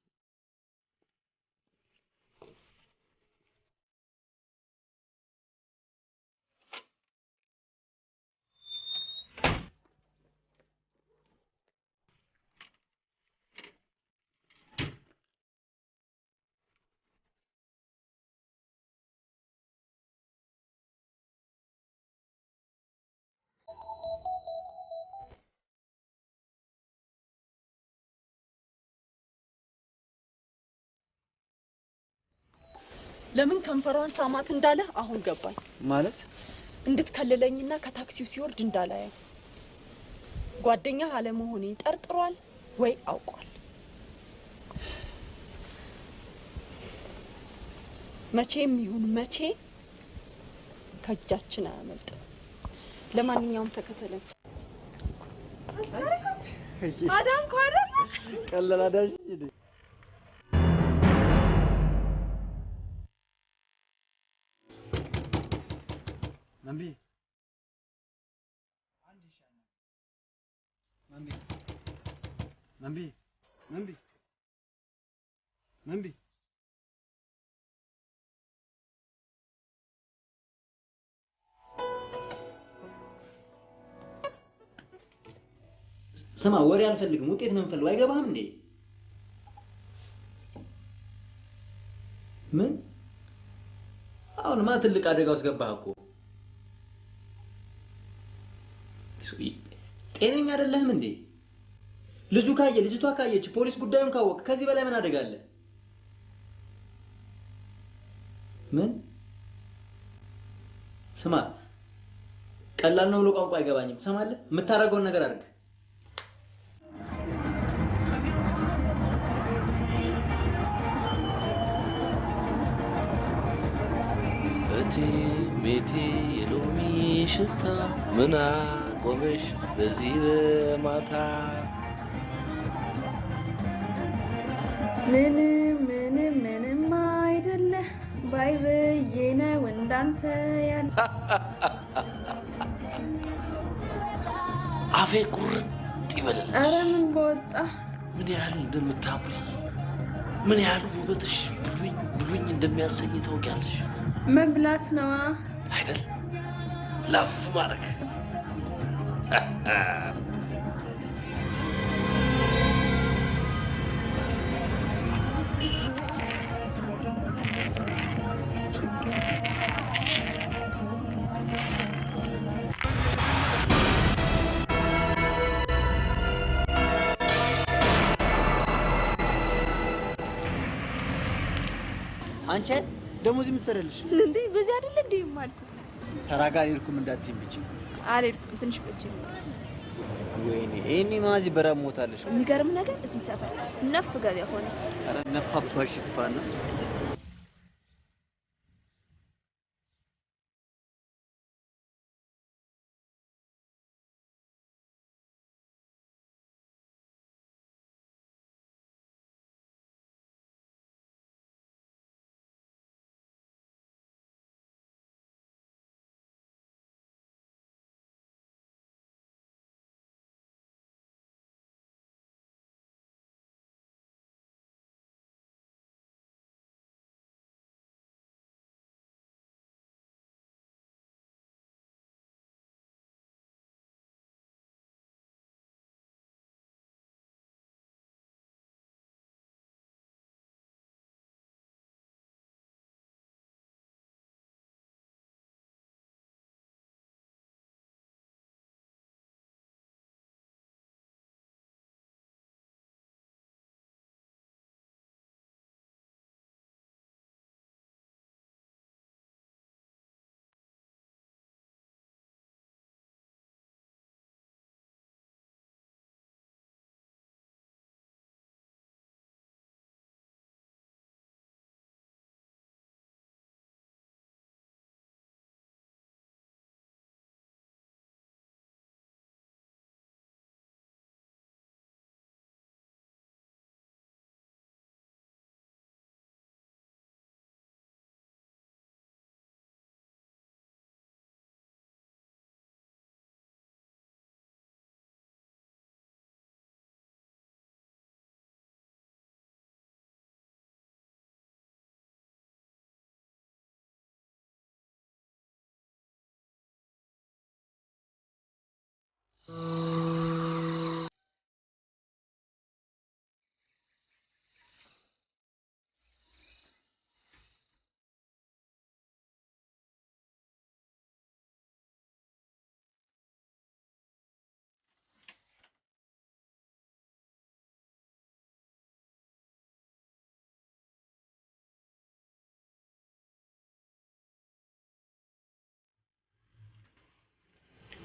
ለምን ከንፈሯን ሳማት እንዳለ አሁን ገባኝ። ማለት እንድትከልለኝና ከታክሲው ሲወርድ እንዳላየው። ጓደኛ አለመሆኔን ጠርጥሯል ወይ አውቋል? መቼም ይሁን መቼ ከእጃችን አያመልጥም። ለማንኛውም ተከተለን። አዳንኩ አይደል? ቀለል አዳሽ እንዴ? መንቢ መንቢ መንቢ መንቢ መንቢ ስማ፣ ወሬ አልፈልግም፣ ውጤት ነው የምፈልገው። አይገባህም እንዴ? ምን? አሁንማ ትልቅ አደጋ ውስጥ ገባህ እኮ። ጤነኛ አይደለህም እንዴ? ልጁ ካየ፣ ልጅቷ ካየች፣ ፖሊስ ጉዳዩን ካወቀ ከዚህ በላይ ምን አደጋ አለ? ምን? ስማ፣ ቀላል ነው ብሎ ቋንቋ አይገባኝም። ትሰማለህ? የምታደርገውን ነገር አድርግ። ቤቴ የሎሚ ሽታ ምን አቆመሽ በዚህ በማታ? ምንም አይደለ ባይ ብዬ ነው እንዳንተ ያለ አፌ ቁርጥ ይበልልሽ። ኧረ ምን በወጣ ምን ያህል እንደምታምሪ ምን ያህል ውበትሽ ብሉኝ እንደሚያሰኝ ታውቂያለሽ? መብላት ነዋ አይደል? ላፍ ማድረግ አንቺ ደሞዝ የምትሰራልሽ እንዴ? በዚህ አይደል እንዴ የማልኩት? ተራጋሪ ልኩም እንዳትይም ብቻ አልሄድኩም። ትንሽ ቆይቼ ወይኔ እኔ ማዚ በራም ሞታለሽ። የሚገርም ነገር እዚህ ሰፈር ነፍ ገበያ ሆነ። ኧረ ነፋባሽ ትፋና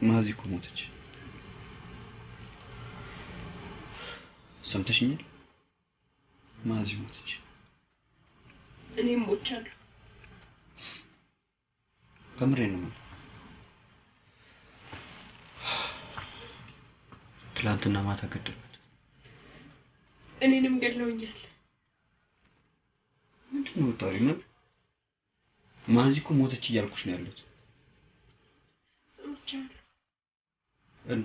ማዚ እኮ ሞተች። ሰምተሽኛል? ማዚ ሞተች። እኔም ሞቻለሁ። ከምሬ ነው። ትላንትና ማታ ገደሉት። እኔንም ገድለውኛል። ምንድን ነው ታሪክ ነው? ማዚ እኮ ሞተች እያልኩሽ ነው ያለሁት። ሰምቻለሁ። እና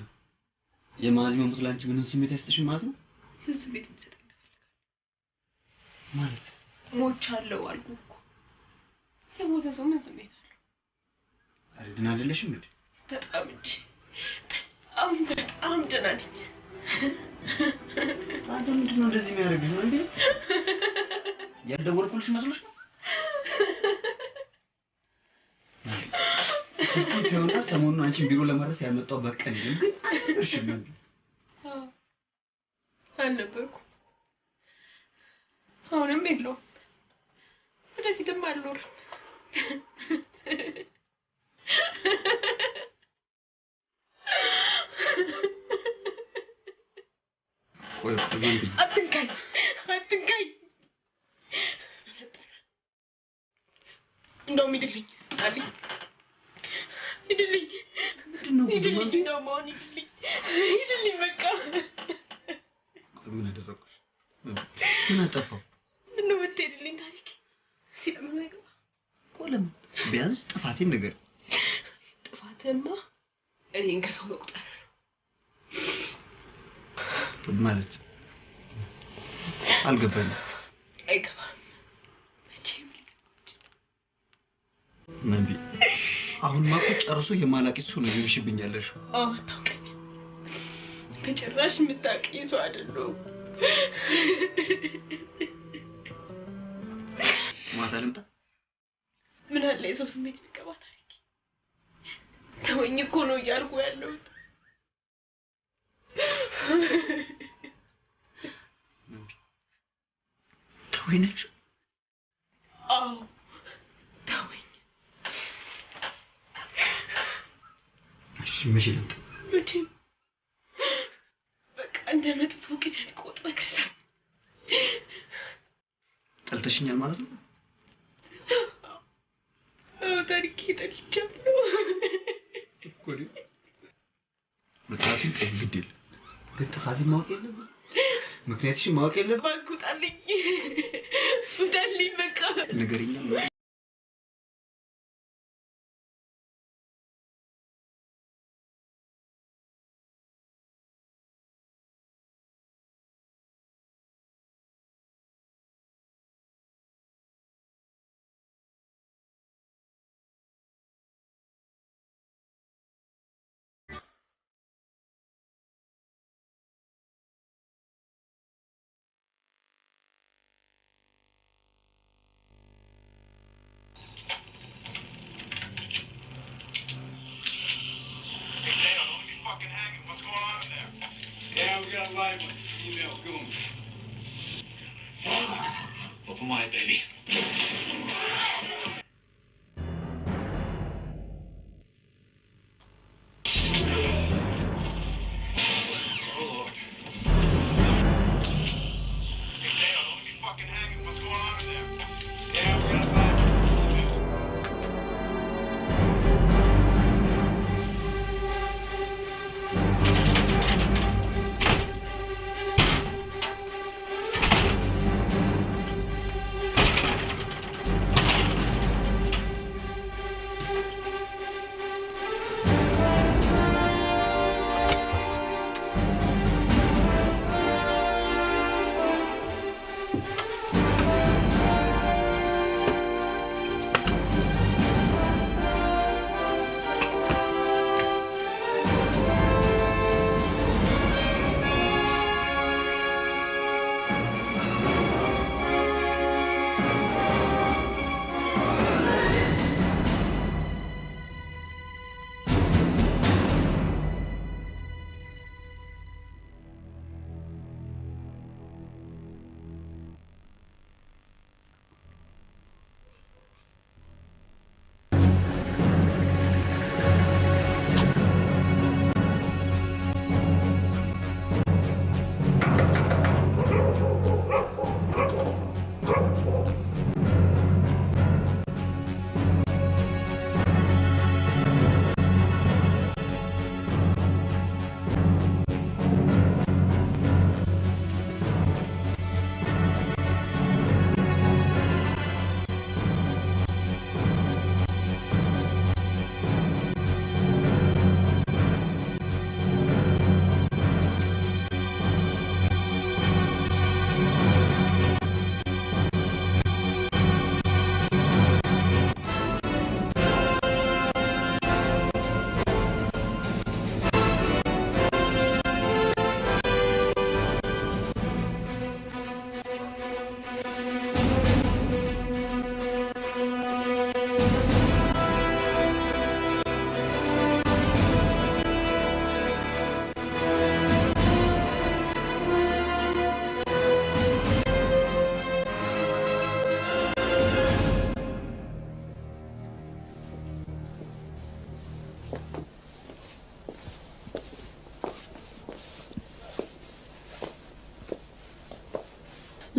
የማዚ መሞት ላንቺ ምንም ስሜት አይሰጥሽም ማለት ነው? ስሜት ይሰጣል ማለት ሞቻለሁ አልኩህ እኮ። የሞተ ሰው ምን ስሜት አለው? አረ ደህና አይደለሽም እንዴ? በጣም እንጂ በጣም ደህና ነኝ። አንተ ምንድን ነው እንደዚህ የሚያደርግሽ ነው እንዴ? ያልደወልኩልሽ መስሎሽ ነው? ስልኩን ሰሞኑን አንቺን ቢሮ ለማድረስ ያመጣው በቀን የለም ግን እሺ ምን አልነበርኩም። አሁንም የለውም። ወደፊትም አልኖርም። አትንካኝ አትንካኝ። እንደውም ሂድልኝ አሊ ሂድልኝ ሂድልኝ እንደውም አሁን ሂድልኝ በቃ። ምን አደረኩሽ? ምን አጠፋው? ምነው ብትሄድልኝ ታሪክ ሲያምር አይገባ እኮ ለምን ቢያንስ ጥፋቴን ነገር ጥፋትማ እኔን ከሰው መቁጠር ማለት አልገባኝም። አይገባም መቼም ምን ቢ አሁን ማቆ ጨርሶ የማላቂት ሰው ነው ይሽብኛለሽ። ታውቀኝ በጭራሽ የምታውቂኝ ሰው አይደለሁም። ማታ ልምጣ? ምን አለ የሰው ስሜት የሚገባ ታሪክ። ተወኝ እኮ ነው እያልኩ ያለሁት። ተወኝ ነች? አዎ ተወኝ። እሺ መቼ ልምጣ? መቼም በቃ እንደ መጥፎ ጊዜት ቆጥረህ ከርሰህ ጠልተሽኛል ማለት ነው? ታሪክ ጠልቻለሁ እኮ ነው። በጣም ግድ የለም ግን ጥፋቴን ማወቅ የለብህም። ምክንያትሽን ማወቅ የለብህም። እባክህ ውጣልኝ ውጣልኝ በቃ ንገሪኝ። Open wide, baby.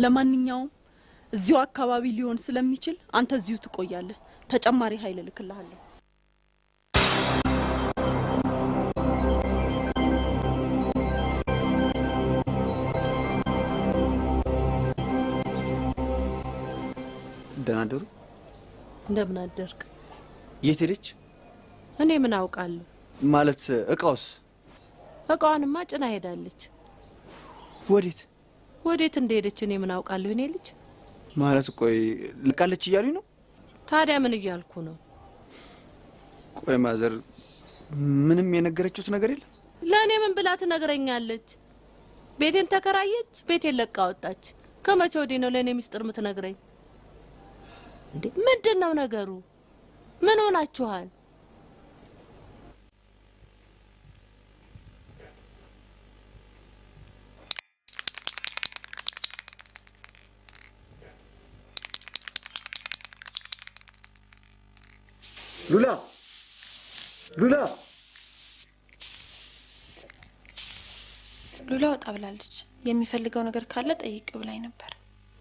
ለማንኛውም እዚሁ አካባቢ ሊሆን ስለሚችል አንተ እዚሁ ትቆያለህ። ተጨማሪ ኃይል ልክልሃለሁ። ደህና ደሩ። እንደምን አደርክ? የት ሄደች? እኔ ምን አውቃለሁ? ማለት እቃውስ? እቃዋንማ ጭና ሄዳለች። ወዴት ወዴት እንደሄደች እኔ ምን አውቃለሁ? እኔ ልጅ ማለት ቆይ ልቃለች እያሉኝ ነው? ታዲያ ምን እያልኩ ነው? ቆይ ማዘር ምንም የነገረችሁት ነገር የለም? ለእኔ ምን ብላ ትነግረኛለች? ቤቴን ተከራየች፣ ቤቴን ለቃ ወጣች። ከመቼ ወዲህ ነው ለእኔ ሚስጥር የምትነግረኝ? እንዴ ምንድን ነው ነገሩ? ምን ሆናችኋል? ሉላ ሉላ ሉላ ወጣ ብላለች። የሚፈልገው ነገር ካለ ጠይቅ ብላኝ ነበር።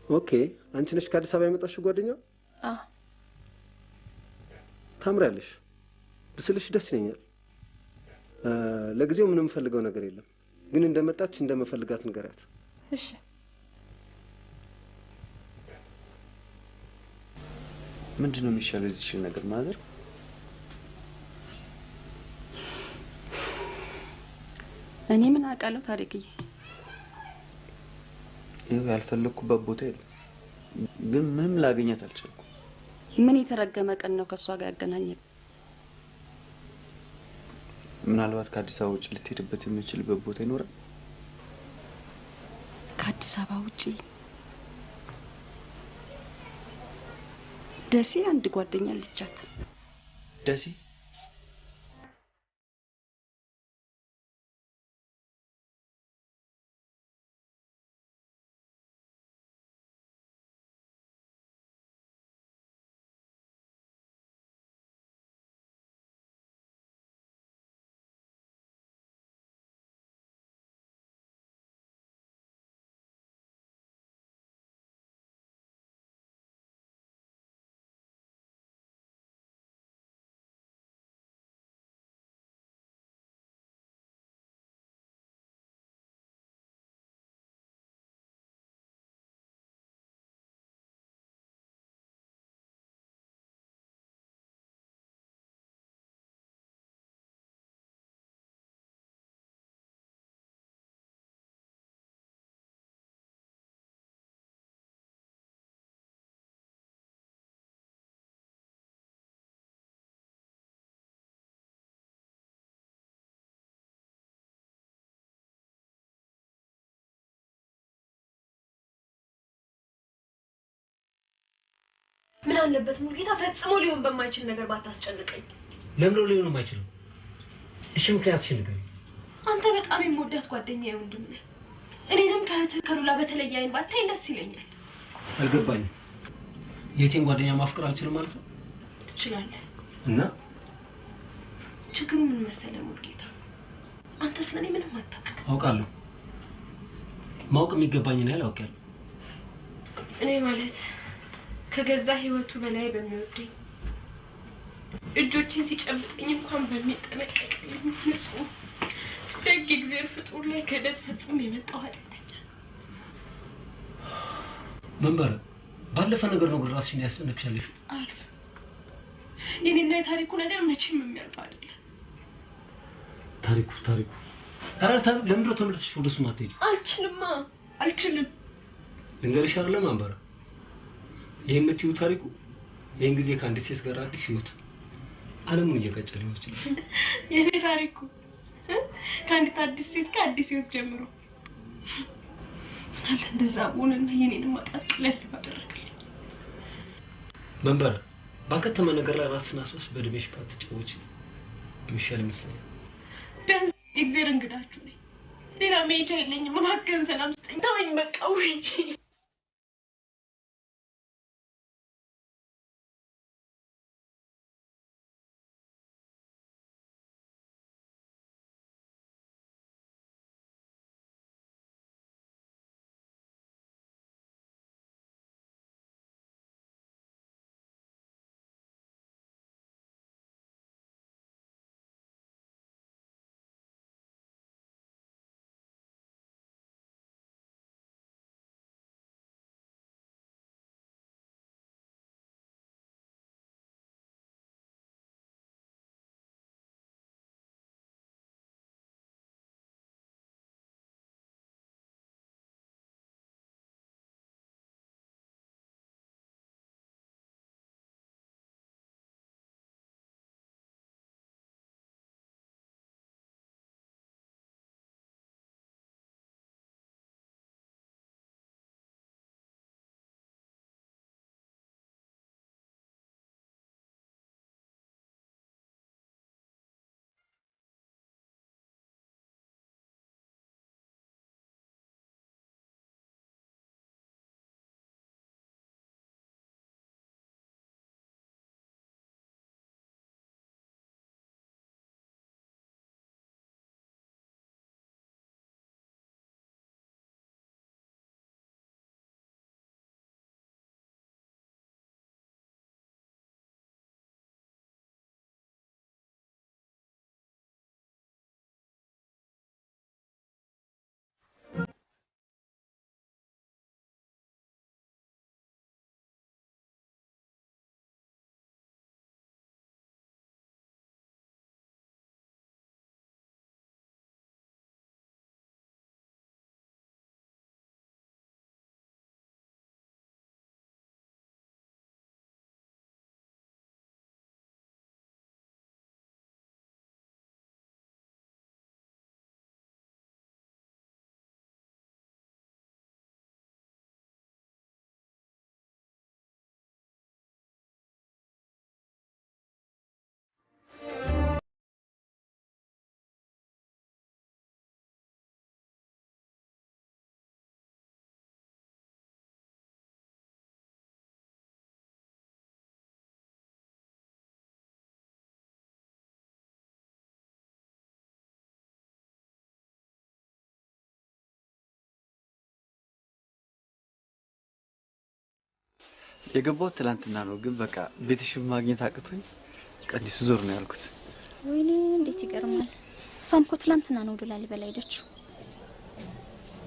ኦኬ፣ አንቺ ነሽ ከአዲስ አበባ የመጣሽው ጓደኛው? አዎ። ታምሪያለሽ። ብስልሽ ደስ ይለኛል። ለጊዜው ምንም የምፈልገው ነገር የለም፣ ግን እንደመጣች እንደምፈልጋት ንገሪያት። እሺ። ምንድነው የሚሻለው እዚህ ነገር ማዘር? እኔ ምን አውቃለሁ ታሪክዬ? ይሄ ያልፈለኩበት ቦታ የለም፣ ግን ምንም ላገኛት አልቻልኩም። ምን የተረገመ ቀን ነው ከሷ ጋር ያገናኘን? ምናልባት ከአዲስ አበባ ውጭ ልትሄድበት የምችልበት ቦታ ይኖራል? ከአዲስ አበባ ውጭ ደሴ አንድ ጓደኛ አለቻት። ደሴ? ምን አለበት ሙሉጌታ ፈጽሞ ሊሆን በማይችል ነገር ባታስጨንቀኝ። ለምን ሊሆን የማይችለው? እሺ ምክንያትሽ ንገሪኝ። አንተ በጣም የምወዳት ጓደኛዬ ወንድም ነህ። እኔንም ከእህትህ ከሉላ በተለየ አይን ባታይ ደስ ይለኛል። አልገባኝም። የቴን ጓደኛ ማፍቀር አልችልም ማለት ነው? ትችላለህ። እና ችግሩ ምን መሰለህ ሙሉጌታ፣ አንተ ስለኔ ምንም አታውቅም። አውቃለሁ። ማወቅ የሚገባኝን ያህል አውቃለሁ። እኔ ማለት ከገዛ ህይወቱ በላይ በሚወደኝ እጆቼን ሲጨብጠኝ እንኳን በሚጠነቀቅልኝ ንጹህ ደግ እግዚአብሔር ፍጡር ላይ ክህደት ፈጽሞ የመጣው ኃጢአተኛ። መንበረ ባለፈ ነገር ነው ራስሽን ያስጨነቅሻለሽ። አልፍ የኔና የታሪኩ ነገር መቼም የሚያልፍ አይደለም። ታሪኩ ታሪኩ ለምንድነው ተመልሰሽ ወደሱ ማትሄጂ? አልችልም። ልንገርሽ አይደለም መንበረ፣ የምትዩ ታሪኩ ይሄን ጊዜ ከአንዲት ሴት ጋር አዲስ ህይወት ዓለሙን እየቀጨ ሊሆን ይችላል። የኔ ታሪኩ ከአንዲት አዲስ ሴት ጋር አዲስ ህይወት ጀምሮ ምናለ እንደዛ ሆነና የኔንም ማጣት ቀለል ባደረገልኝ። መንበረ ባከተመ ነገር ላይ ራስና ሶስ በእድሜሽ ባትጫወች የሚሻል ይመስለኛል። ቢያንስ የእግዚአብሔር እንግዳችሁ ነኝ። ሌላ መሄጃ የለኝም። እባክህን ሰላም ስጠኝ፣ ተወኝ በቃ። ውይ የገባሁት ትላንትና ነው፣ ግን በቃ ቤትሽን ማግኘት አቅቶኝ ቀዲስ ዞር ነው ያልኩት። ወይኔ እንዴት ይገርማል። እሷም እኮ ትላንትና ነው ወደ ላሊበላ ሄደችው።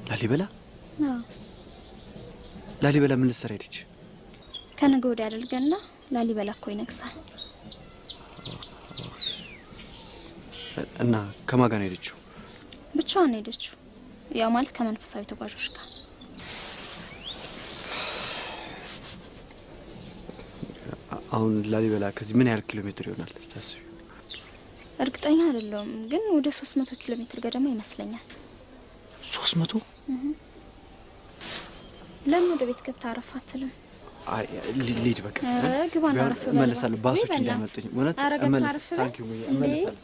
ላሊበላ? አዎ። ላሊበላ ምን ልትሰራ ሄደች? ከነገ ወዲያ አድርገና ላሊበላ እኮ ይነግሳል። እና ከማን ጋር ነው ሄደችው? ብቻዋን ሄደችው። ያው ማለት ከመንፈሳዊ ተጓዦች ጋር። አሁን ላሊበላ ከዚህ ምን ያህል ኪሎ ሜትር ይሆናል ስታስቢ? እርግጠኛ አይደለሁም፣ ግን ወደ 300 ኪሎ ሜትር ገደማ ይመስለኛል። 300? ለምን ወደ ቤት ገብታ አረፍ አትልም? አይ ልጅ በቃ ግባና አረፍ በል። እመለሳለሁ። ባሶች እንዳይመጡኝ እውነት እመለሳለሁ። ታንክ ዩ እመለሳለሁ።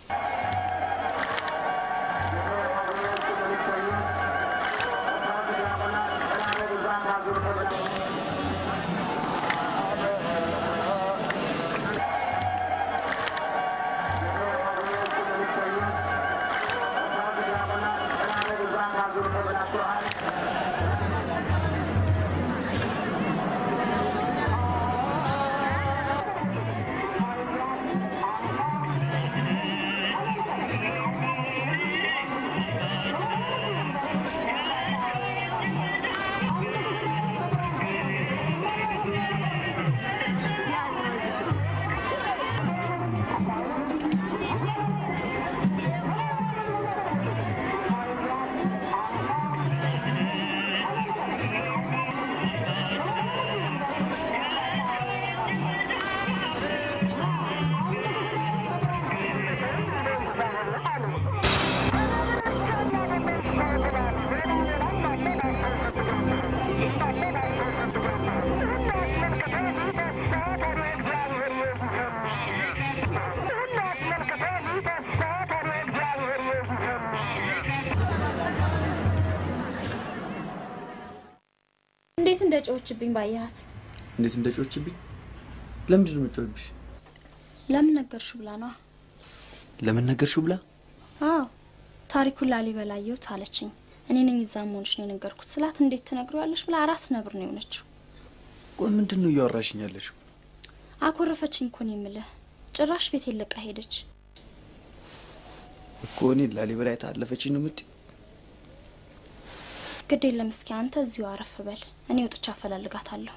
እንዴት እንደጮችብኝ ባያት? እንዴት እንደጮችብኝ? ለምንድን ነው የምጮህብሽ? ለምን ነገርሽው ብላ ነው። ለምን ነገርሽው ብላ? አዎ ታሪኩን ላሊበላ አየሁት አለችኝ። እኔ ነኝ እዛ መሆንሽ ነው የነገርኩት ስላት እንዴት ትነግሪዋለሽ ብላ ራስ ነብር ነው የሆነችው። ቆይ ምንድን ነው እያወራሽኝ ያለሽው? አኮረፈችኝ እኮ ነው የምልህ። ጭራሽ ቤት የለቃ ሄደች እኮ። እኔ ላሊበላ የታለፈችኝ ነው የምትይው? ግድ የለም እስኪ አንተ እዚሁ አረፍ በል፣ እኔ ወጥቻ አፈላልጋታለሁ።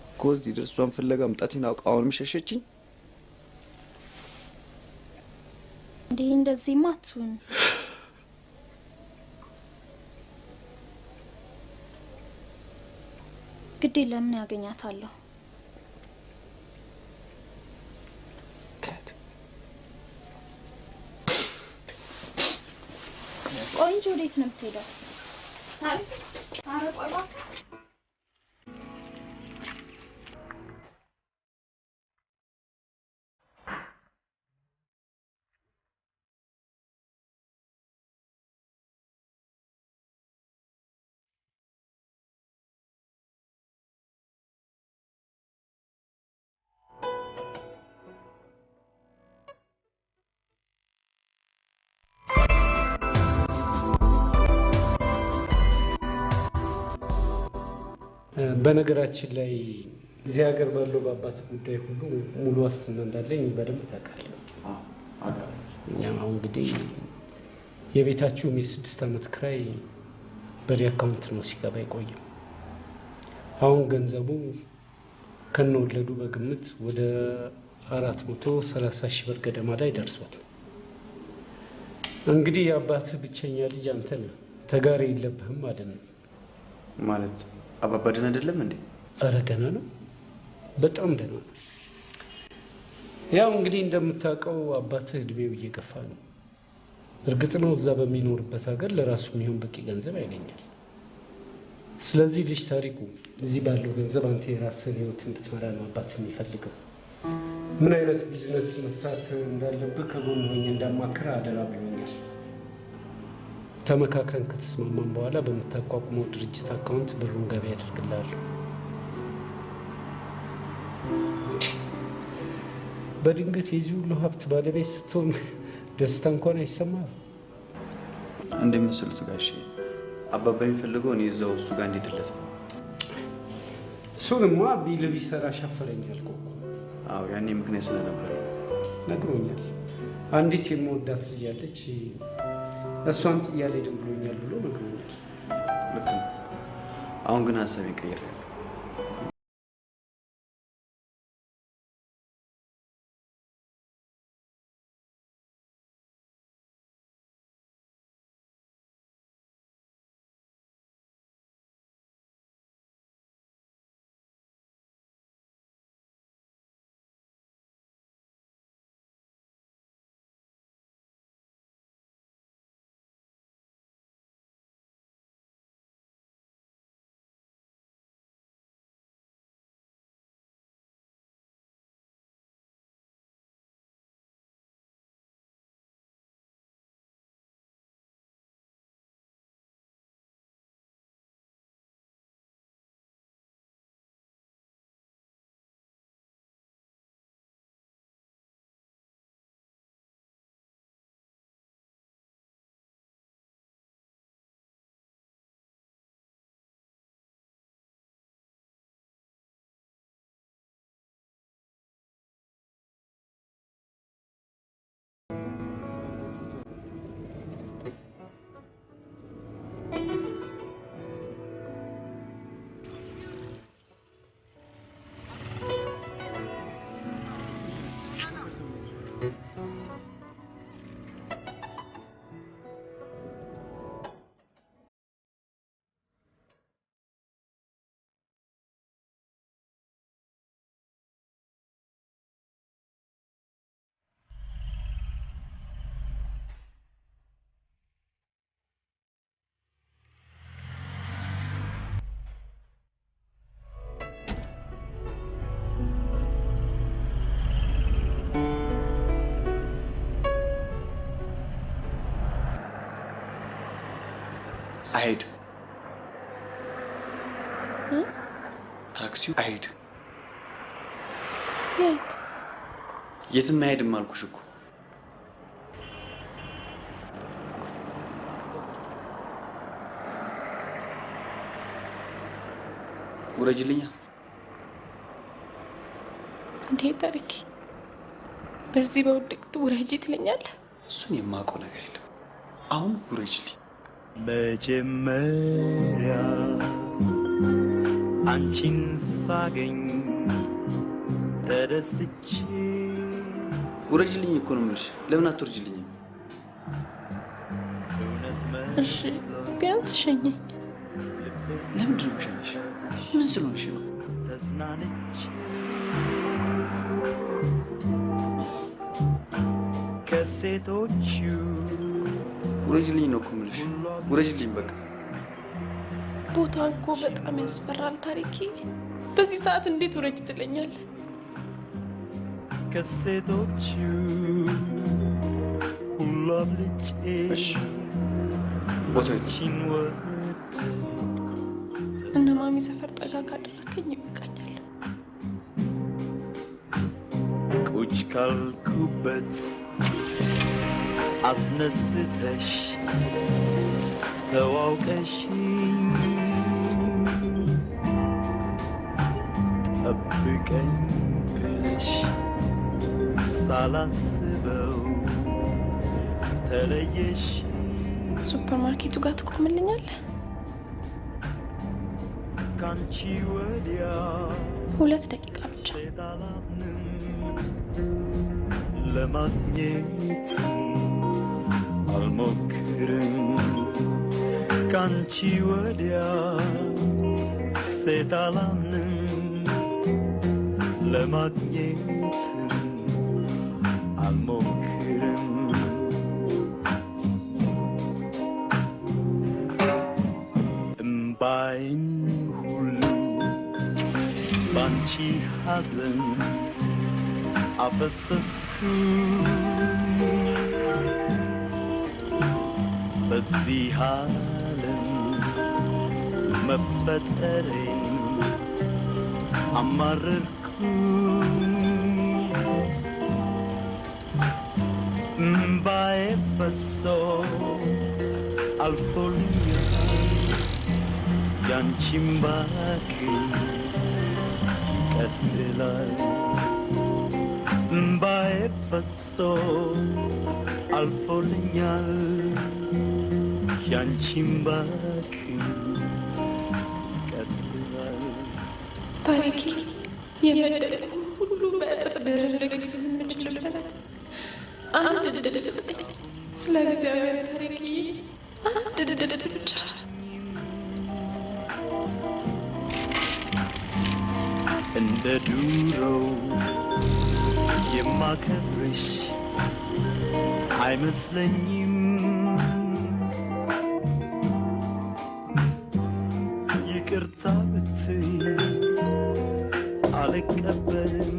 እኮ እዚህ ድረስ እሷን ፍለጋ መምጣቴን አውቃ አሁንም ሸሸችኝ? እንዴ እንደዚህማ አትሁን። ግድ የለም እኔ ያገኛታለሁ። ቆይ እንጂ ወዴት ነው የምትሄደው? ኧረ ቆይ እባክህ። በነገራችን ላይ እዚህ ሀገር ባለው በአባት ጉዳይ ሁሉ ሙሉ ዋስትና እንዳለኝ በደንብ ታውቃለህ። ያው እንግዲህ የቤታችሁም የ6 ዓመት ክራይ በሪ አካውንት ነው ሲገባ የቆየው። አሁን ገንዘቡ ከነወለዱ በግምት ወደ 430 ሺህ ብር ገደማ ላይ ደርሷል። እንግዲህ የአባትህ ብቸኛ ልጅ አንተ ነህ። ተጋሪ የለብህም ማለት ነው። ማለት አባባ ደህና አይደለም እንዴ? ኧረ ደህና ነው፣ በጣም ደህና ነው። ያው እንግዲህ እንደምታውቀው አባትህ እድሜው እየገፋ ነው። እርግጥ ነው እዛ በሚኖርበት ሀገር ለራሱ የሚሆን በቂ ገንዘብ ያገኛል። ስለዚህ ልጅ ታሪኩ እዚህ ባለው ገንዘብ አንተ የራስህን ህይወት እንድትመራ ነው አባትህ የሚፈልገው። ምን አይነት ቢዝነስ መስራት እንዳለብህ ከጎን ሆኜ እንዳማክርህ አደራ ብሎኛል። ተመካከን ከተስማማን በኋላ በምታቋቁመው ድርጅት አካውንት ብሩን ገቢ ያደርግልሃለሁ። በድንገት የዚህ ሁሉ ሀብት ባለቤት ስትሆን ደስታ እንኳን አይሰማህም? እንደሚመስሉት ጋሼ አባባ የሚፈልገው እኔ እዛው እሱ ጋር እንዲድለት ነው። እሱንማ ቢል ቢሰራ ሻፈረኝ አልኩህ እኮ። አዎ ያኔ ምክንያት ስለነበር ነግሮኛል። አንዲት የምወዳት ልጅ አለች፣ እሷን ጥዬ አልሄድም ብሎኛል ብሎ ነግሮኛል። ልክ ነው። አሁን ግን ሀሳቤን ቀይሬያለሁ። አይሄድም። ታክሲው አይሄድም። የት? የትም አይሄድም አልኩሽ እኮ። ውረጅልኛ። እንዴ ታሪክ፣ በዚህ በውድቅት ውረጂ ትለኛለህ? እሱን የማውቀው ነገር የለም። አሁን ውረጅልኝ። መጀመሪያ አንቺን ሳገኝ ተደስቼ። ውረጅልኝ እኮ ነው የምልሽ። ለምን አትወርጅልኝም? እሺ ቢያንስ ሸኘኝ። ለምንድን ነው የምሸኝሽ? ምን ስለሆንሽ ነው? ተስናንቼ ከሴቶቹ። ውረጅልኝ ነው እኮ የምልሽ። ውረጅልኝ በቃ። ቦታው እኮ በጣም ያስፈራል ታሪኬ። በዚህ ሰዓት እንዴት ውረጅ ትለኛለህ? ከሴቶቹ ሁሉ አብልጬ ቦታዎችን እነ ማሚ ሰፈር ጠጋ ካደረከኝ ይበቃኛል። ቁጭ ካልኩበት አስነስተሽ ተዋውቀሽኝ ጠብቀኝ ብለሽ ሳላስበው ተለየሽ። ሱፐርማርኬቱ ጋር ትቆምልኛለህ? ካንቺ ወዲያ 2 ደቂቃ ብቻ። ለማግኘት አልሞክርም። ካንቺ ወዲያ ሴት አላምንም። ለማግኘት አልሞክርም። እምባይን ሁሉ ባንቺ ሐዘን አፈሰስኩ። በዚህ ዓለም መፈጠሬን አማረርኩ። እምባዬ ፈሶ አልፎልኛል። ያንቺም ባክን ይቀጥላል እምባዬ ፈሶ አልፎልኛል ያንቺም ባክን ይቀጥላል ታሪኬ የበደልኩ ሁሉ በእጥፍ ድርብ የምችልበት አንድ እድል ስጠኝ ስለ እግዚአብሔር ታሪኬ አንድ እድል ብቻ እንደ ድሮው የማከብርሽ አይመስለኝም ይቅርታ ብትይ አልቀበልም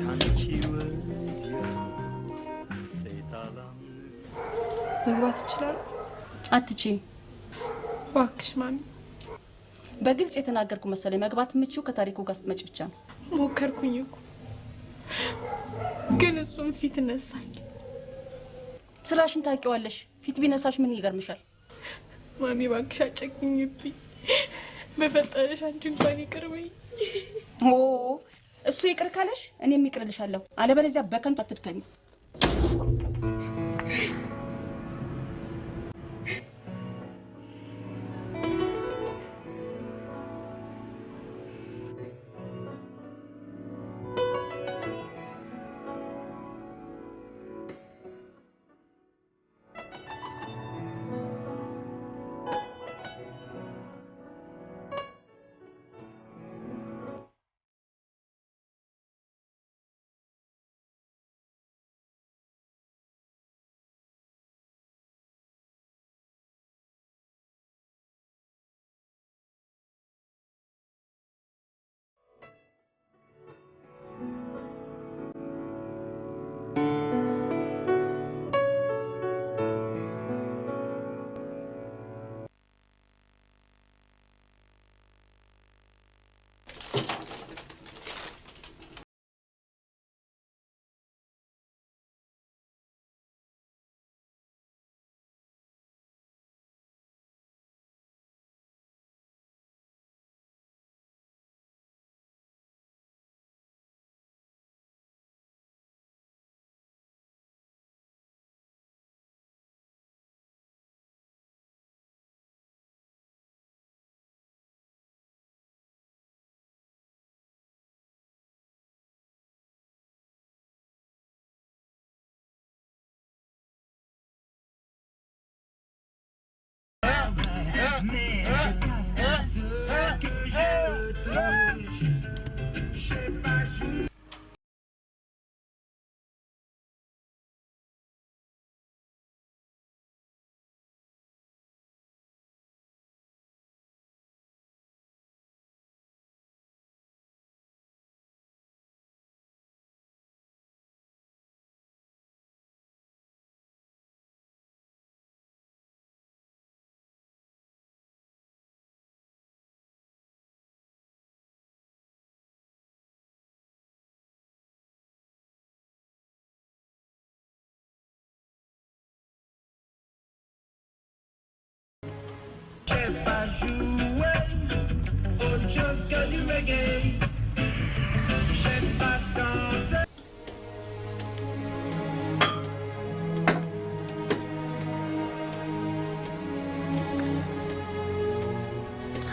ካንቺ ወዲያ ሴት አላምንም መግባት ይችላል አትችይም እባክሽ ማሚ በግልጽ የተናገርኩ መሰለኝ መግባት የምትችይው ከታሪኩ ጋር ስትመጪ ብቻ ነው ሞከርኩኝ እኮ ግን እሱም ፊት ነሳኝ ስራሽን ታውቂዋለሽ ፊት ቢነሳሽ ምን ይገርምሻል ማሚ እባክሽ አጨክኝብኝ በፈጠረሽ አንቺ እንኳን ይቅርበኝ ኦ እሱ ይቅር ካለሽ እኔም ይቅርልሻለሁ አለበለዚያ በከንቱ አትድከኝ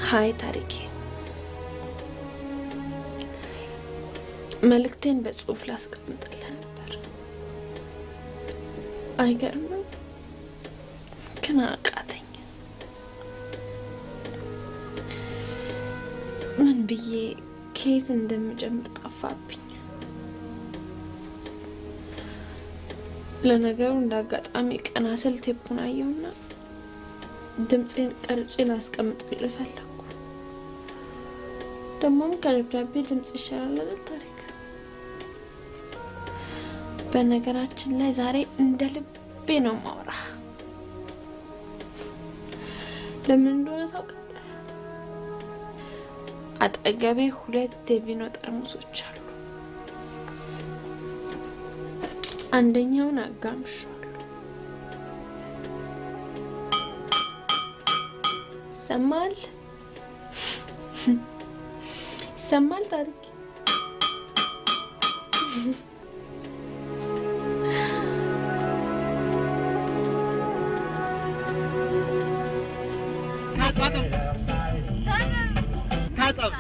ሀይ ታሪኬ መልእክቴን በጽሁፍ ላስቀምጥልህ ነበር አይገርምም ግን አቃተኝ ምን ብዬ ከየት እንደምጀምር ጠፋብኝ ለነገሩ እንዳጋጣሚ ቀና ስል ቴፑን አየውና ድምጼን ቀርጬን አስቀምጥልህ ፈለኩ ደሞም ከደብዳቤ ድምጽ ይሻላል አይደል ታሪክ በነገራችን ላይ ዛሬ እንደ ልቤ ነው ማውራ ለምን እንደሆነ ታውቃለህ አጠገቤ ሁለት የቪኖ ጠርሙሶች አሉ አንደኛውን አጋምሻለሁ ሰማል ይሰማል ታሪክ ታጠብ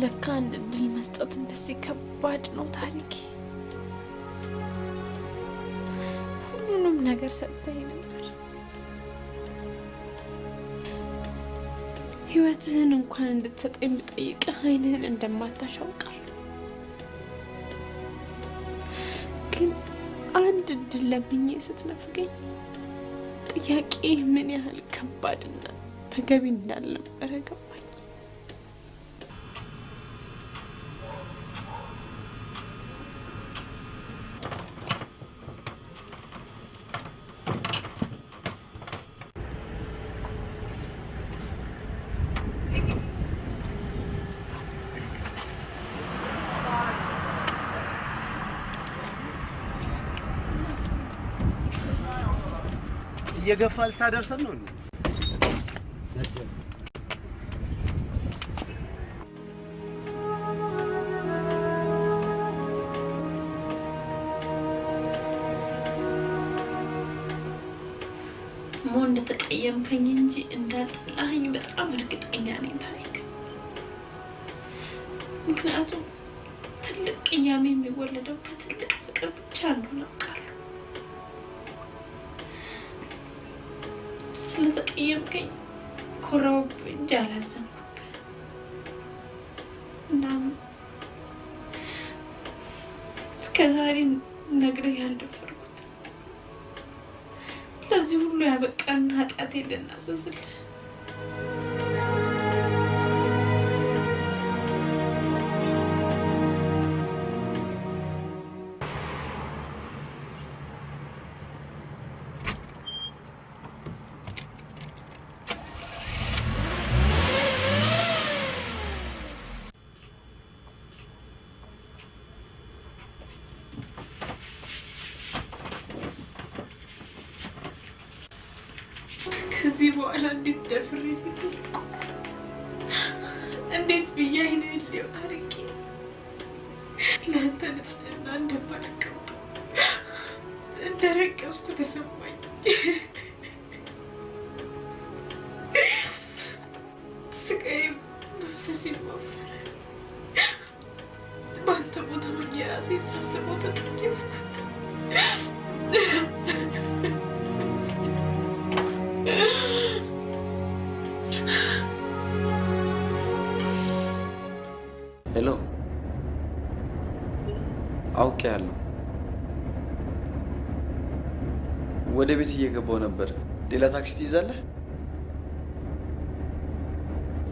ለካ አንድ እድል መስጠት እንደዚህ ከባድ ነው ታሪክ ሁሉንም ነገር ሰጥተኝ ነበር ህይወትህን እንኳን እንድትሰጠኝ ብጠይቅህ አይንህን እንደማታሻውቃል ግን አንድ እድል ለምኜ ስትነፍገኝ ጥያቄ ምን ያህል ከባድና ተገቢ እንዳልነበረ ገባኝ እየገፋ ልታደርሰን ነው እንዴ? ሞ እንደተቀየምከኝ እንጂ እንዳልጠላኸኝ በጣም እርግጠኛ ነኝ ታሪክ ምክንያቱም ትልቅ ቅያሜ የሚወለደው ከትልቅ ፍቅር ብቻ እንደሆነ አውቃለሁ ስለተቀየምከኝ ኮራውብህ እንጂ አላዘንኩብህ እናም እስከዛሬ ነግሬህ ያልደፈርኩት ለዚህ ሁሉ ያበቃን ኃጢአቴን ልናዘዝልህ ከዚህ በኋላ እንዴት ደፍሬ ልትልቁ እንዴት ብዬ አይኔን ሊያው ታሪኬ ለአንተ ንጽህና እንደማልቀው እንደረቀስኩ ተሰማኝ ስቃዬ መንፈሴን ማፈረ በአንተ ቦታ ሆኜ ራሴን ሳስበው ተጠየፍኩት ሄሎ አውቄያለሁ ወደ ቤት እየገባው ነበር ሌላ ታክሲ ትይዛለህ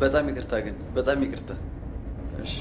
በጣም ይቅርታ ግን በጣም ይቅርታ እሺ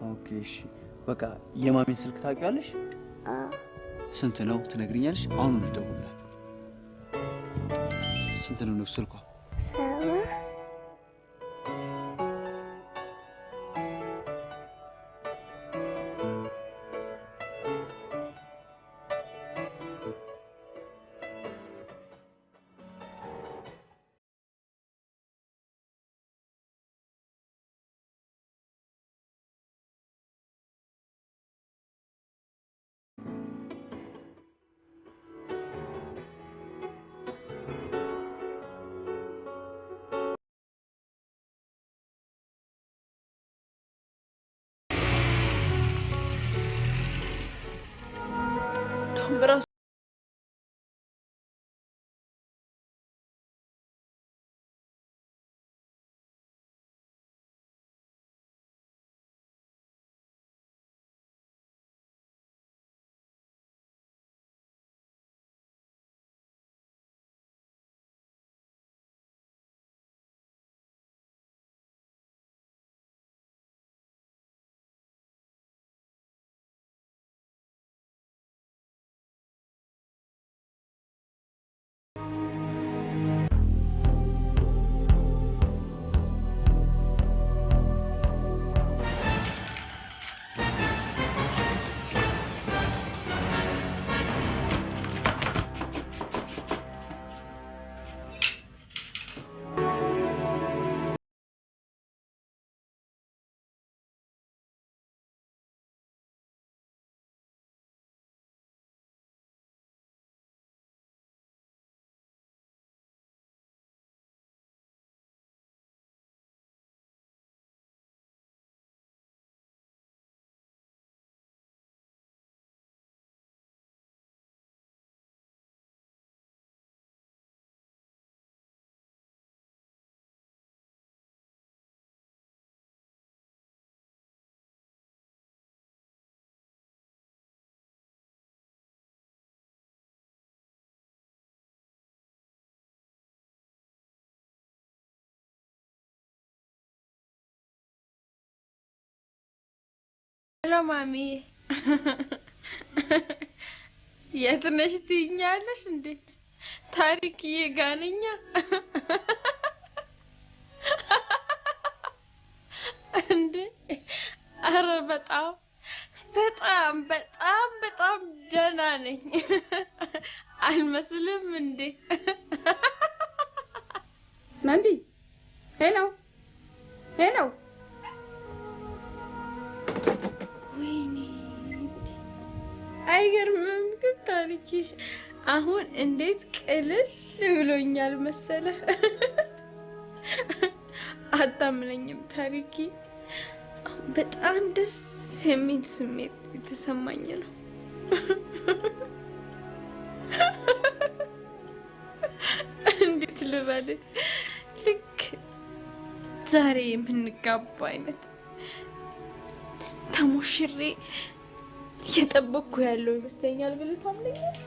ኦኬ እሺ በቃ የማሚን ስልክ ታውቂያለሽ ስንት ነው ትነግሪኛለሽ አሁን ልደውልላት ስንት ነው ስልኳ? በራሱ ሄሎ ማሚ የት ነሽ ትይኛለሽ እንዴ? ታሪክዬ ጋር ነኝ። እንዴ ኧረ በጣም በጣም በጣም በጣም ደህና ነኝ። አልመስልም እንዴ? መንዲ ሄሎ ሄሎ አይገርምም ግን ታሪኬ አሁን እንዴት ቅልል ብሎኛል መሰለ። አታምነኝም ታሪኬ በጣም ደስ የሚል ስሜት የተሰማኝ ነው። እንዴት ልበል ልክ ዛሬ የምንጋባ አይነት ተሞሽሬ እየጠበቅኩ ያለው ይመስለኛል ብለህ ታምነኛለህ?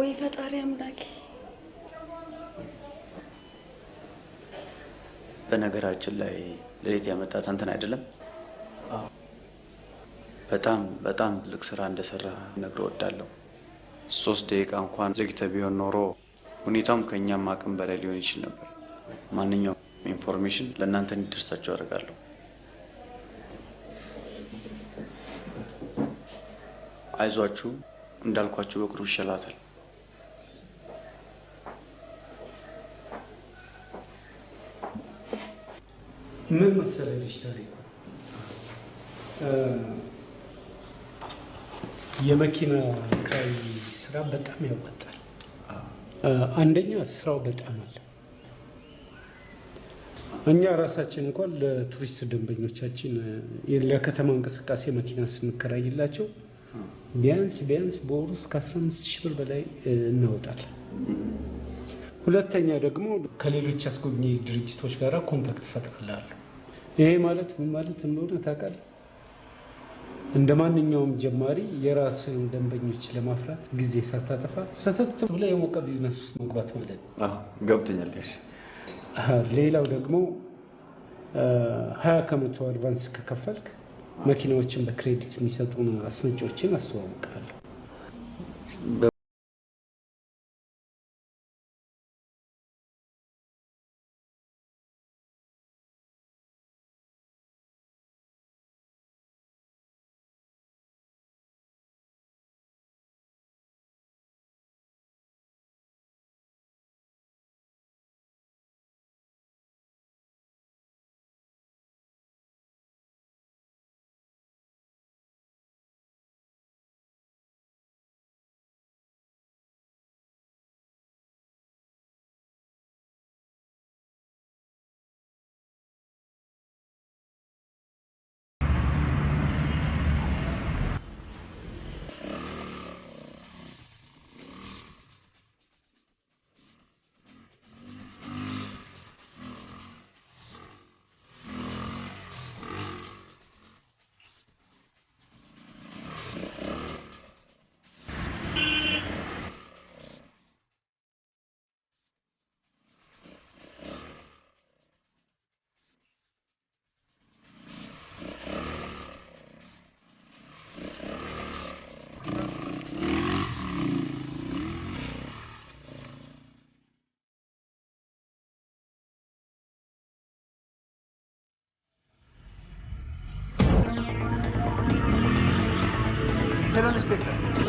ወይ ፈጣሪ አምላኬ። በነገራችን ላይ ሌሊት ያመጣት አንተን አይደለም? በጣም በጣም ትልቅ ስራ እንደሰራ ነግሮ ወዳለሁ። 3 ደቂቃ እንኳን ዘግይተህ ቢሆን ኖሮ ሁኔታውም ከእኛም አቅም በላይ ሊሆን ይችል ነበር። ማንኛውም ኢንፎርሜሽን ለእናንተ እንዲደርሳቸው አደርጋለሁ። አይዟችሁ፣ እንዳልኳችሁ በቅርቡ ይሻላታል። ምን መሰለሽ ታሪኩ፣ የመኪና ኪራይ ስራ በጣም ያዋጣል። አንደኛ ስራው በጣም አለ። እኛ ራሳችን እንኳን ለቱሪስት ደንበኞቻችን ለከተማ እንቅስቃሴ መኪና ስንከራይላቸው ቢያንስ በወር እስከ 15,000 ብር በላይ እናወጣለን። ሁለተኛ ደግሞ ከሌሎች አስጎብኚ ድርጅቶች ጋር ኮንታክት ፈጥራለሁ። ይሄ ማለት ምን ማለት እንደሆነ ታውቃለህ? እንደ ማንኛውም ጀማሪ የራስን ደንበኞች ለማፍራት ጊዜ ሳታጠፋ ሰተት ብለህ የሞቀ ቢዝነስ ውስጥ መግባት ማለት ነው። ገብቶኛል። ሌላው ደግሞ 20% አድቫንስ ከከፈልክ መኪናዎችን በክሬዲት የሚሰጡ አስመጪዎችን አስተዋውቃለሁ።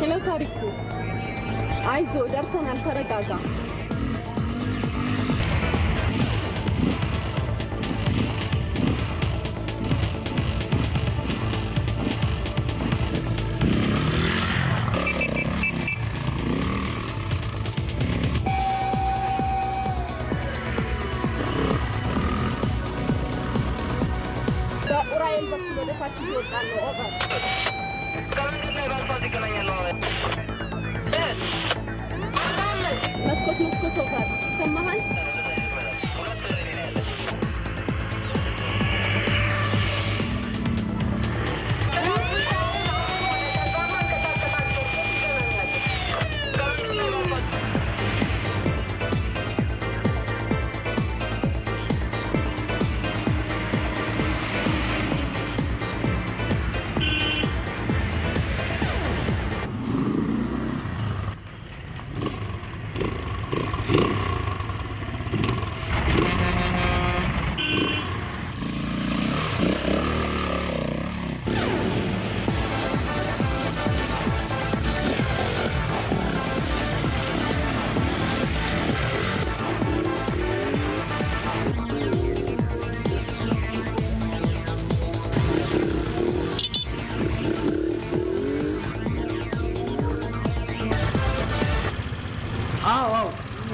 ሄሎ ታሪኩ፣ አይዞ ደርሰናል፣ ተረጋጋ። በኡራኤል በኩል ወደ ታች እየወጣን ነው። ኦቨር። መስኮት ኦቨር። ይሰማሃል?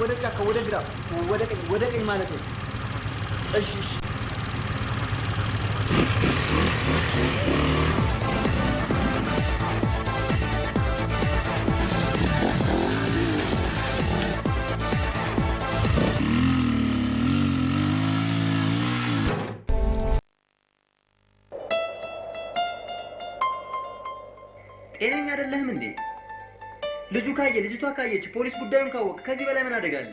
ወደ ጫካ፣ ወደ ግራ፣ ወደ ቀኝ ማለት ነው። እሺ እሺ። ጤነኛ አይደለህም እንዴ? ልጅቷ ካየች ፖሊስ ጉዳዩን ካወቀ ከዚህ በላይ ምን አደጋ አለ?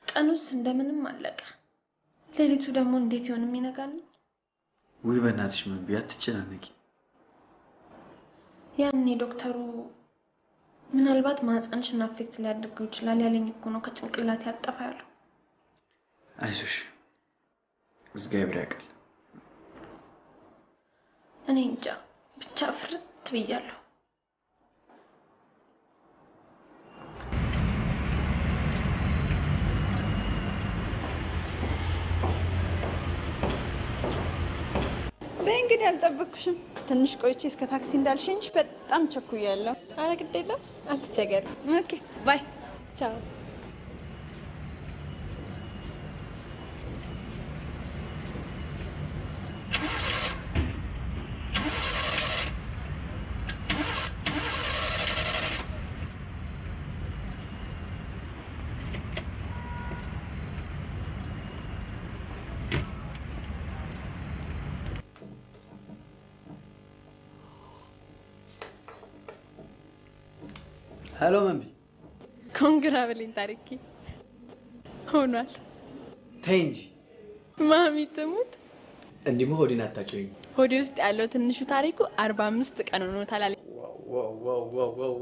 ቀኑስ እንደምንም አለቀ። ሌሊቱ ደግሞ እንዴት ይሆን የሚነጋል? ወይ በእናትሽ ምን ቢያትጨናነቂ። ያኔ ዶክተሩ ምናልባት ማህፀንሽን አፌክት ሊያደርገው ይችላል ያለኝ እኮ ነው ከጭንቅላት ያጠፋ ያለው። አይዞሽ እግዚአብሔር ያውቃል። እኔ እንጃ ብቻ ፍርት ብያለሁ። በእንግዲህ አልጠበቅኩሽም። ትንሽ ቆይቼ እስከ ታክሲ እንዳልሸኝሽ በጣም ቸኩያለሁ። ኧረ ግድ የለም አትቸገሪ። ኦኬ ባይ ቻው። ሄሎ መንቢ። ኮንግራ በለኝ ታሪኬ ሆኗል። ተይ እንጂ ማሚ ትሙት። እንዲሁ ሆዴን አታውቂውኝ። ሆዴ ውስጥ ያለው ትንሹ ታሪኩ 45 ቀን ሆኖታል አለ። ዋው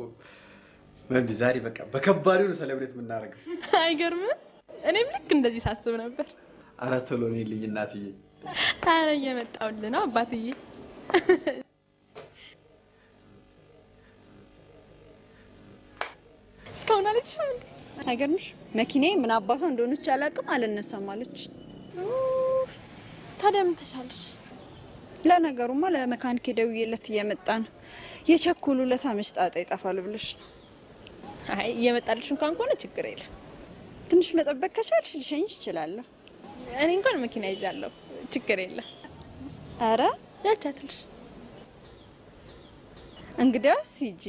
መንቢ፣ ዛሬ በቃ በከባዱ ነው ሰለብሬት የምናደርገው። አይገርምም? እኔም ልክ እንደዚህ ሳስብ ነበር። ኧረ ቶሎ ነይልኝ እናትዬ። ኧረ እየመጣሁልህ ነው አባትዬ። እስካሁን አለችም እንዴ? አይገርምሽ? መኪናዬ ምን አባቷ እንደሆነች አላውቅም አልነሳም አለች። ታዲያ ምን ተሻለሽ? ለነገሩማ ለመካኒክ ደውዬለት እየመጣ ነው። የቸኮሉለት አመሽጣጣ ይጠፋል ብለሽ ነው? አይ እየመጣልሽ እንኳን ከሆነ ችግር የለም። ትንሽ መጠበቅ ከቻልሽ ልሸኝሽ እችላለሁ። እኔ እንኳን መኪና ይዣለሁ፣ ችግር የለም። አረ ያቻትልሽ እንግዲያውስ ሂጂ።